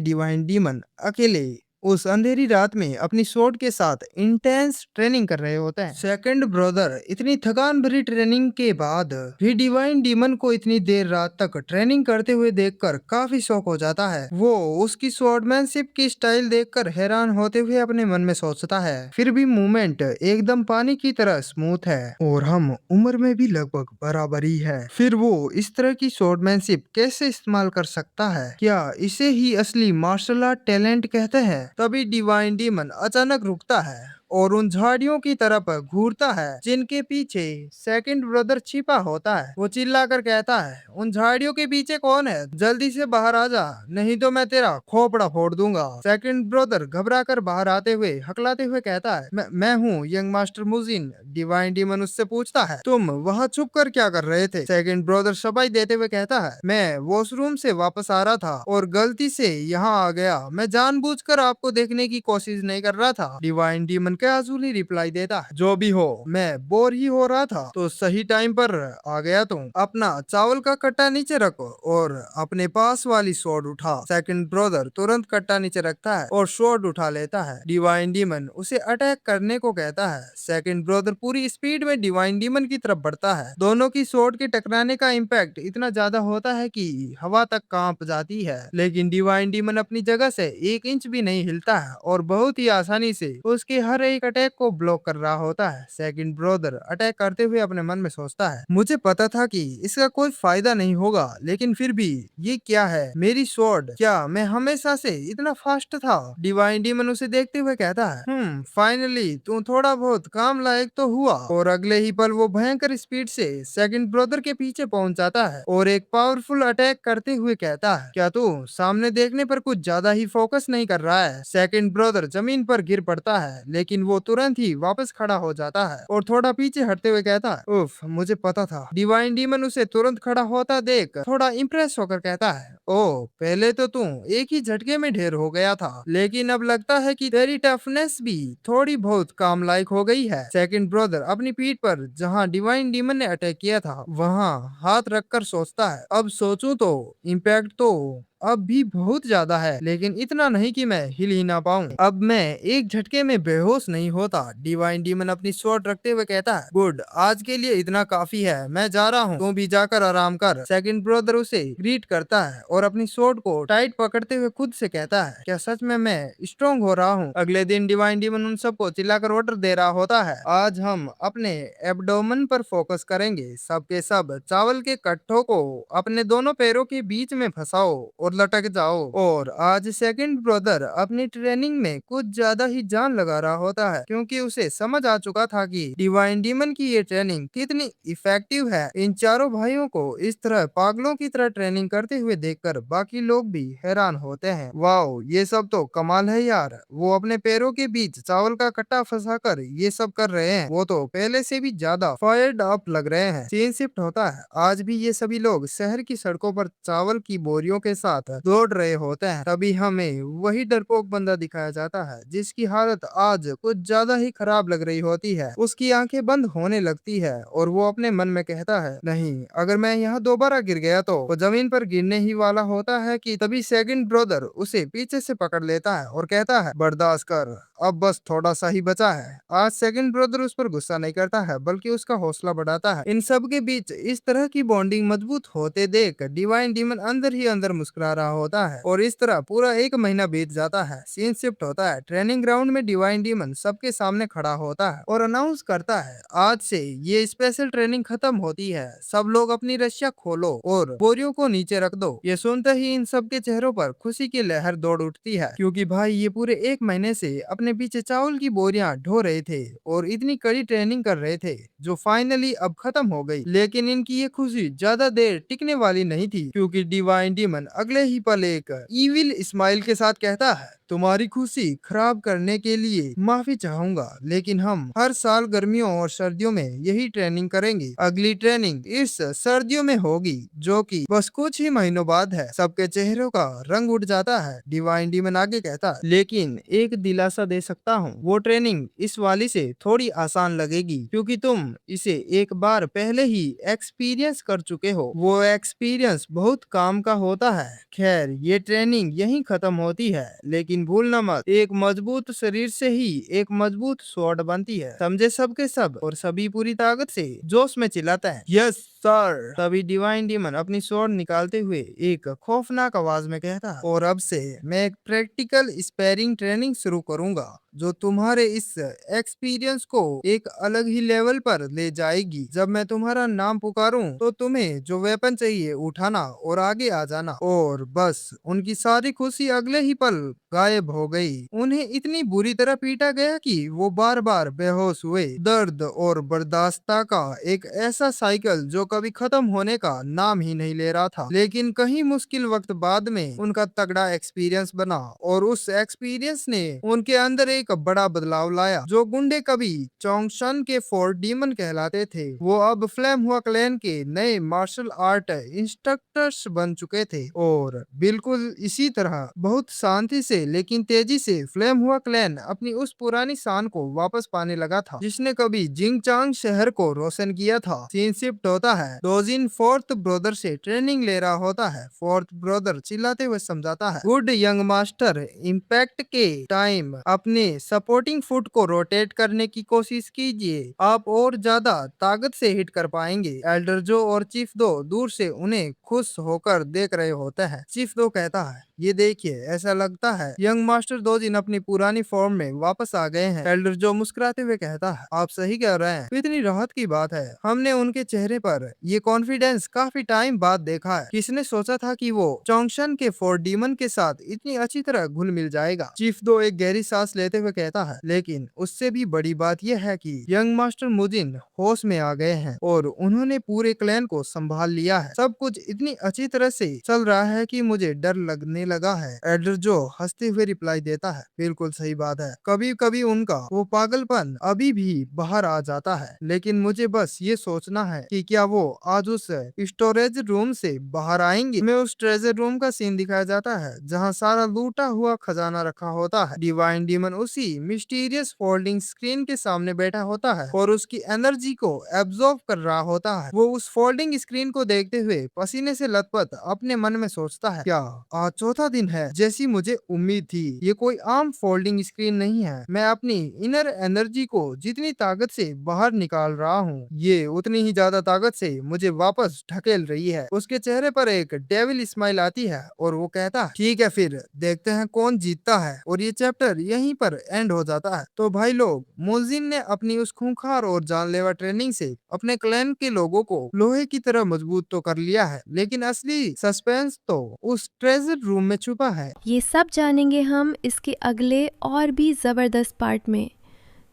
डिवाइन डीमन अकेले उस अंधेरी रात में अपनी स्वॉर्ड के साथ इंटेंस ट्रेनिंग कर रहे होते हैं। सेकंड ब्रदर इतनी थकान भरी ट्रेनिंग के बाद भी डिवाइन डीमन को इतनी देर रात तक ट्रेनिंग करते हुए देखकर काफी शौक हो जाता है। वो उसकी स्वॉर्डमैनशिप की स्टाइल देखकर हैरान होते हुए अपने मन में सोचता है, फिर भी मूवमेंट एकदम पानी की तरह स्मूथ है और हम उम्र में भी लगभग बराबर ही है। फिर वो इस तरह की स्वॉर्डमैनशिप कैसे इस्तेमाल कर सकता है? क्या इसे ही असली मार्शल आर्ट टैलेंट कहते हैं? तभी डिवाइन डीमन अचानक रुकता है और उन झाड़ियों की तरफ घूरता है जिनके पीछे सेकंड ब्रदर छिपा होता है। वो चिल्लाकर कहता है, उन झाड़ियों के पीछे कौन है? जल्दी से बाहर आ जा, नहीं तो मैं तेरा खोपड़ा फोड़ दूंगा। सेकंड ब्रदर घबराकर बाहर आते हुए हकलाते हुए कहता है, मैं हूँ यंग मास्टर मुजिन। डिवाइन डीमन उससे पूछता है, तुम वहाँ छुप कर क्या कर रहे थे? सेकंड ब्रदर सफाई देते हुए कहता है, मैं वॉशरूम से वापस आ रहा था और गलती से यहाँ आ गया, मैं जानबूझकर आपको देखने की कोशिश नहीं कर रहा था। डिवाइन डीमन कैजुअली रिप्लाई देता है, जो भी हो, मैं बोर ही हो रहा था तो सही टाइम पर आ गया तुम। अपना चावल का कट्टा नीचे रखो और अपने पास वाली स्वॉर्ड उठा। सेकंड ब्रदर तुरंत कट्टा नीचे रखता है और स्वॉर्ड उठा लेता है। डिवाइन डीमन उसे अटैक करने को कहता है। सेकंड ब्रदर पूरी स्पीड में डिवाइन डीमन की तरफ बढ़ता है। दोनों की स्वॉर्ड के टकराने का इम्पैक्ट इतना ज्यादा होता है कि हवा तक कांप जाती है, लेकिन डिवाइन डीमन अपनी जगह से 1 इंच भी नहीं हिलता है और बहुत ही आसानी से उसके हर एक अटैक को ब्लॉक कर रहा होता है। सेकंड ब्रदर अटैक करते हुए अपने मन में सोचता है, मुझे पता था कि इसका कोई फायदा नहीं होगा, लेकिन फिर भी ये क्या है, मेरी स्वॉर्ड, क्या मैं हमेशा से इतना फास्ट था? डिवाइन डीमन उसे देखते हुए कहता है, फाइनली तू थोड़ा बहुत काम लायक तो हुआ। और अगले ही पल वो भयंकर स्पीड से सेकंड ब्रदर के पीछे पहुंच जाता है और एक पावरफुल अटैक करते हुए कहता है, क्या तू सामने देखने पर कुछ ज्यादा ही फोकस नहीं कर रहा है? सेकंड ब्रदर जमीन पर गिर पड़ता है, लेकिन वो तुरंत ही वापस खड़ा हो जाता है और थोड़ा पीछे हटते हुए कहता है, उफ, मुझे पता था। डिवाइन डीमन उसे तुरंत खड़ा होता देख थोड़ा इम्प्रेस होकर कहता है, ओ, पहले तो तू एक ही झटके में ढेर हो गया था, लेकिन अब लगता है कि तेरी टफनेस भी थोड़ी बहुत काम लायक हो गई है। सेकंड ब्रदर अपनी पीठ पर जहां डिवाइन डीमन ने अटैक किया था वहां हाथ रखकर सोचता है, अब सोचूं तो इम्पैक्ट तो अब भी बहुत ज्यादा है, लेकिन इतना नहीं कि मैं हिल ही ना पाऊं। अब मैं एक झटके में बेहोश नहीं होता। डिवाइन डीमन अपनी स्वॉर्ड रखते हुए कहता है, गुड, आज के लिए इतना काफी है, मैं जा रहा हूँ, तू भी जाकर आराम कर। सेकंड ब्रदर उसे ग्रीट करता है और अपनी स्वॉर्ड को टाइट पकड़ते हुए खुद से कहता है, क्या सच में मैं स्ट्रॉन्ग हो रहा हूँ? अगले दिन डिवाइन डीमन उन सबको चिल्लाकर ऑर्डर दे रहा होता है, आज हम अपने एब्डोमेन पर फोकस करेंगे। सबके सब चावल के कट्टों को अपने दोनों पैरों के बीच में फंसाओ और लटक जाओ। और आज सेकंड ब्रदर अपनी ट्रेनिंग में कुछ ज्यादा ही जान लगा रहा होता है, क्योंकि उसे समझ आ चुका था कि डिवाइन डीमन की ये ट्रेनिंग कितनी इफेक्टिव है। इन चारों भाइयों को इस तरह पागलों की तरह ट्रेनिंग करते हुए देखकर बाकी लोग भी हैरान होते हैं। वाओ, ये सब तो कमाल है यार। वो अपने पैरों के बीच चावल का कट्टा फंसाकर ये सब कर रहे हैं, वो तो पहले से भी ज्यादा फायर्ड अप लग रहे हैं। सीन शिफ्ट होता है, आज भी ये सभी लोग शहर की सड़कों पर चावल की बोरियों के साथ दौड़ रहे होते हैं। तभी हमें वही डरपोक बंदा दिखाया जाता है जिसकी हालत आज कुछ ज्यादा ही खराब लग रही होती है। उसकी आंखें बंद होने लगती है और वो अपने मन में कहता है, नहीं, अगर मैं यहाँ दोबारा गिर गया तो वो जमीन पर गिरने ही वाला होता है कि तभी सेकंड ब्रदर उसे पीछे से पकड़ लेता है और कहता है, बर्दाश्त कर, अब बस थोड़ा सा ही बचा है। आज सेकंड ब्रदर उस पर गुस्सा नहीं करता है, बल्कि उसका हौसला बढ़ाता है। इन सब के बीच इस तरह की बॉन्डिंग मजबूत होते देख डिवाइन डीमन अंदर ही अंदर मुस्कुरा रहा होता है। और इस तरह पूरा 1 महीना बीत जाता है। सीन शिफ्ट होता है, ट्रेनिंग ग्राउंड में डिवाइन डीमन सबके सामने खड़ा होता है और अनाउंस करता है, आज से ये स्पेशल ट्रेनिंग खत्म होती है, सब लोग अपनी रस्सियां खोलो और बोरियों को नीचे रख दो। ये सुनते ही इन सब के चेहरों पर खुशी की लहर दौड़ उठती है, क्योंकि भाई ये पूरे 1 महीने से अपने पीछे चावल की बोरियां ढो रहे थे और इतनी कड़ी ट्रेनिंग कर रहे थे जो फाइनली अब खत्म हो गई। लेकिन इनकी ये खुशी ज्यादा देर टिकने वाली नहीं थी, क्योंकि डिवाइन डीमन अगले ही पल एक ईविल स्माइल के साथ कहता है, तुम्हारी खुशी खराब करने के लिए माफी चाहूंगा, लेकिन हम हर साल गर्मियों और सर्दियों में यही ट्रेनिंग करेंगे। अगली ट्रेनिंग इस सर्दियों में होगी, जो कि बस कुछ ही महीनों बाद है। सबके चेहरों का रंग उठ जाता है। डिवाइन डीमन आगे कहता है, लेकिन एक दिलासा दे सकता हूँ, वो ट्रेनिंग इस वाली से थोड़ी आसान लगेगी, क्योंकि तुम इसे एक बार पहले ही एक्सपीरियंस कर चुके हो। वो एक्सपीरियंस बहुत काम का होता है। खैर, ये ट्रेनिंग यहीं खत्म होती है, लेकिन भूलना मत, एक मजबूत शरीर से ही एक मजबूत स्वॉर्ड बनती है। समझे सबके सब? और सभी पूरी ताकत से जोश में चिल्लाते हैं, यस सर। तभी डिवाइन डीमन अपनी स्वॉर्ड निकालते हुए एक खौफनाक आवाज में कहता है, और अब से मैं एक प्रैक्टिकल स्पैरिंग ट्रेनिंग शुरू करूंगा, जो तुम्हारे इस एक्सपीरियंस को एक अलग ही लेवल पर ले जाएगी। जब मैं तुम्हारा नाम पुकारूं तो तुम्हें जो वेपन चाहिए उठाना और आगे आ जाना। और बस उनकी सारी खुशी अगले ही पल गायब हो गई। उन्हें इतनी बुरी तरह पीटा गया कि वो बार बार बेहोश हुए। दर्द और बर्दाश्त का एक ऐसा साइकिल जो कभी खत्म होने का नाम ही नहीं ले रहा था। लेकिन कहीं मुश्किल वक्त बाद में उनका तगड़ा एक्सपीरियंस बना और उस एक्सपीरियंस ने उनके अंदर एक बड़ा बदलाव लाया। जो गुंडे कभी चोंगशन के फोर्ट डीमन कहलाते थे, वो अब फ्लेम हुआ क्लैन के नए मार्शल आर्ट इंस्ट्रक्टर्स बन चुके थे। और बिल्कुल इसी तरह बहुत शांति से लेकिन तेजी से फ्लेम हुआ क्लैन अपनी उस पुरानी शान को वापस पाने लगा था, जिसने कभी जिंगचांग शहर को रोशन किया था। सीन शिफ्ट होता है। डोजिन फोर्थ ब्रदर से ट्रेनिंग ले रहा होता है। फोर्थ ब्रदर चिल्लाते हुए समझाता है, गुड यंग मास्टर, इम्पैक्ट के टाइम अपने सपोर्टिंग फुट को रोटेट करने की कोशिश कीजिए, आप और ज्यादा ताकत से हिट कर पाएंगे। एल्डर जो और चीफ दो दूर से उन्हें खुश होकर देख रहे होते हैं। चीफ दो कहता है, ये देखिए, ऐसा लगता है यंग मास्टर दोजिन अपनी पुरानी फॉर्म में वापस आ गए हैं। एल्डर जो मुस्कुराते हुए कहता है, आप सही कह रहे हैं, इतनी राहत की बात है। हमने उनके चेहरे पर ये कॉन्फिडेंस काफी टाइम बाद देखा है। किसने सोचा था कि वो चोंगशन के फोर्ट डीमन के साथ इतनी अच्छी तरह घुल मिल जाएगा। चीफ दो एक गहरी सांस लेते हुए कहता है, लेकिन उससे भी बड़ी बात यह है कि यंग मास्टर मुजिन होश में आ गए हैं और उन्होंने पूरे क्लैन को संभाल लिया है। सब कुछ इतनी अच्छी तरह से चल रहा है कि मुझे डर लगने लगा है। एल्डर जो हंसते हुए रिप्लाई देता है, बिल्कुल सही बात है, कभी कभी उनका वो पागलपन अभी भी बाहर आ जाता है, लेकिन मुझे बस ये सोचना है कि क्या वो आज उस स्टोरेज रूम से बाहर आएंगे। में उस ट्रेजर रूम का सीन दिखाया जाता है जहाँ सारा लूटा हुआ खजाना रखा होता है। डिवाइन डीमन उसी मिस्टीरियस फोल्डिंग स्क्रीन के सामने बैठा होता है और उसकी एनर्जी को एब्जॉर्ब कर रहा होता है। वो उस फोल्डिंग स्क्रीन को देखते हुए पसीने से लथपथ अपने मन में सोचता है, क्या आज चौथा दिन है जैसी मुझे उम्मीद थी। ये कोई आम फोल्डिंग स्क्रीन नहीं है। मैं अपनी इनर एनर्जी को जितनी ताकत से बाहर निकाल रहा हूँ, ये उतनी ही ज्यादा ताकत से मुझे वापस ढकेल रही है। उसके चेहरे पर एक डेविल स्माइल आती है और वो कहता है, ठीक है, फिर देखते हैं कौन जीतता है। और ये चैप्टर यहीं पर एंड हो जाता है। तो भाई लोग, मुजिन ने अपनी उस खूंखार और जानलेवा ट्रेनिंग से अपने क्लैन के लोगों को लोहे की तरह मजबूत तो कर लिया है, लेकिन असली सस्पेंस तो उस ट्रेजर रूम में छुपा है। ये सब जानेंगे हम इसके अगले और भी ज़बरदस्त पार्ट में।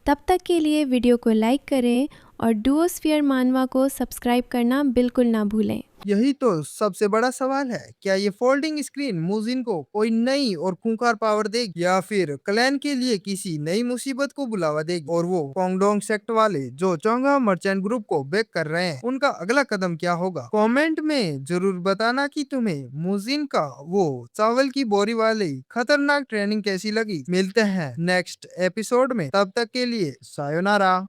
तब तक के लिए वीडियो को लाइक करें और डुओस्फियर मानवा को सब्सक्राइब करना बिल्कुल ना भूलें। यही तो सबसे बड़ा सवाल है, क्या ये फोल्डिंग स्क्रीन मुजिन को कोई नई और खूंखार पावर देगी या फिर क्लैन के लिए किसी नई मुसीबत को बुलावा देगी। और वो पोंगडोंग सेक्ट वाले जो चोंगा मर्चेंट ग्रुप को बैक कर रहे हैं, उनका अगला कदम क्या होगा। कमेंट में जरूर बताना कि तुम्हें मुजिन का वो चावल की बोरी वाली खतरनाक ट्रेनिंग कैसी लगी। मिलते हैं नेक्स्ट एपिसोड में, तब तक के लिए सायोनारा।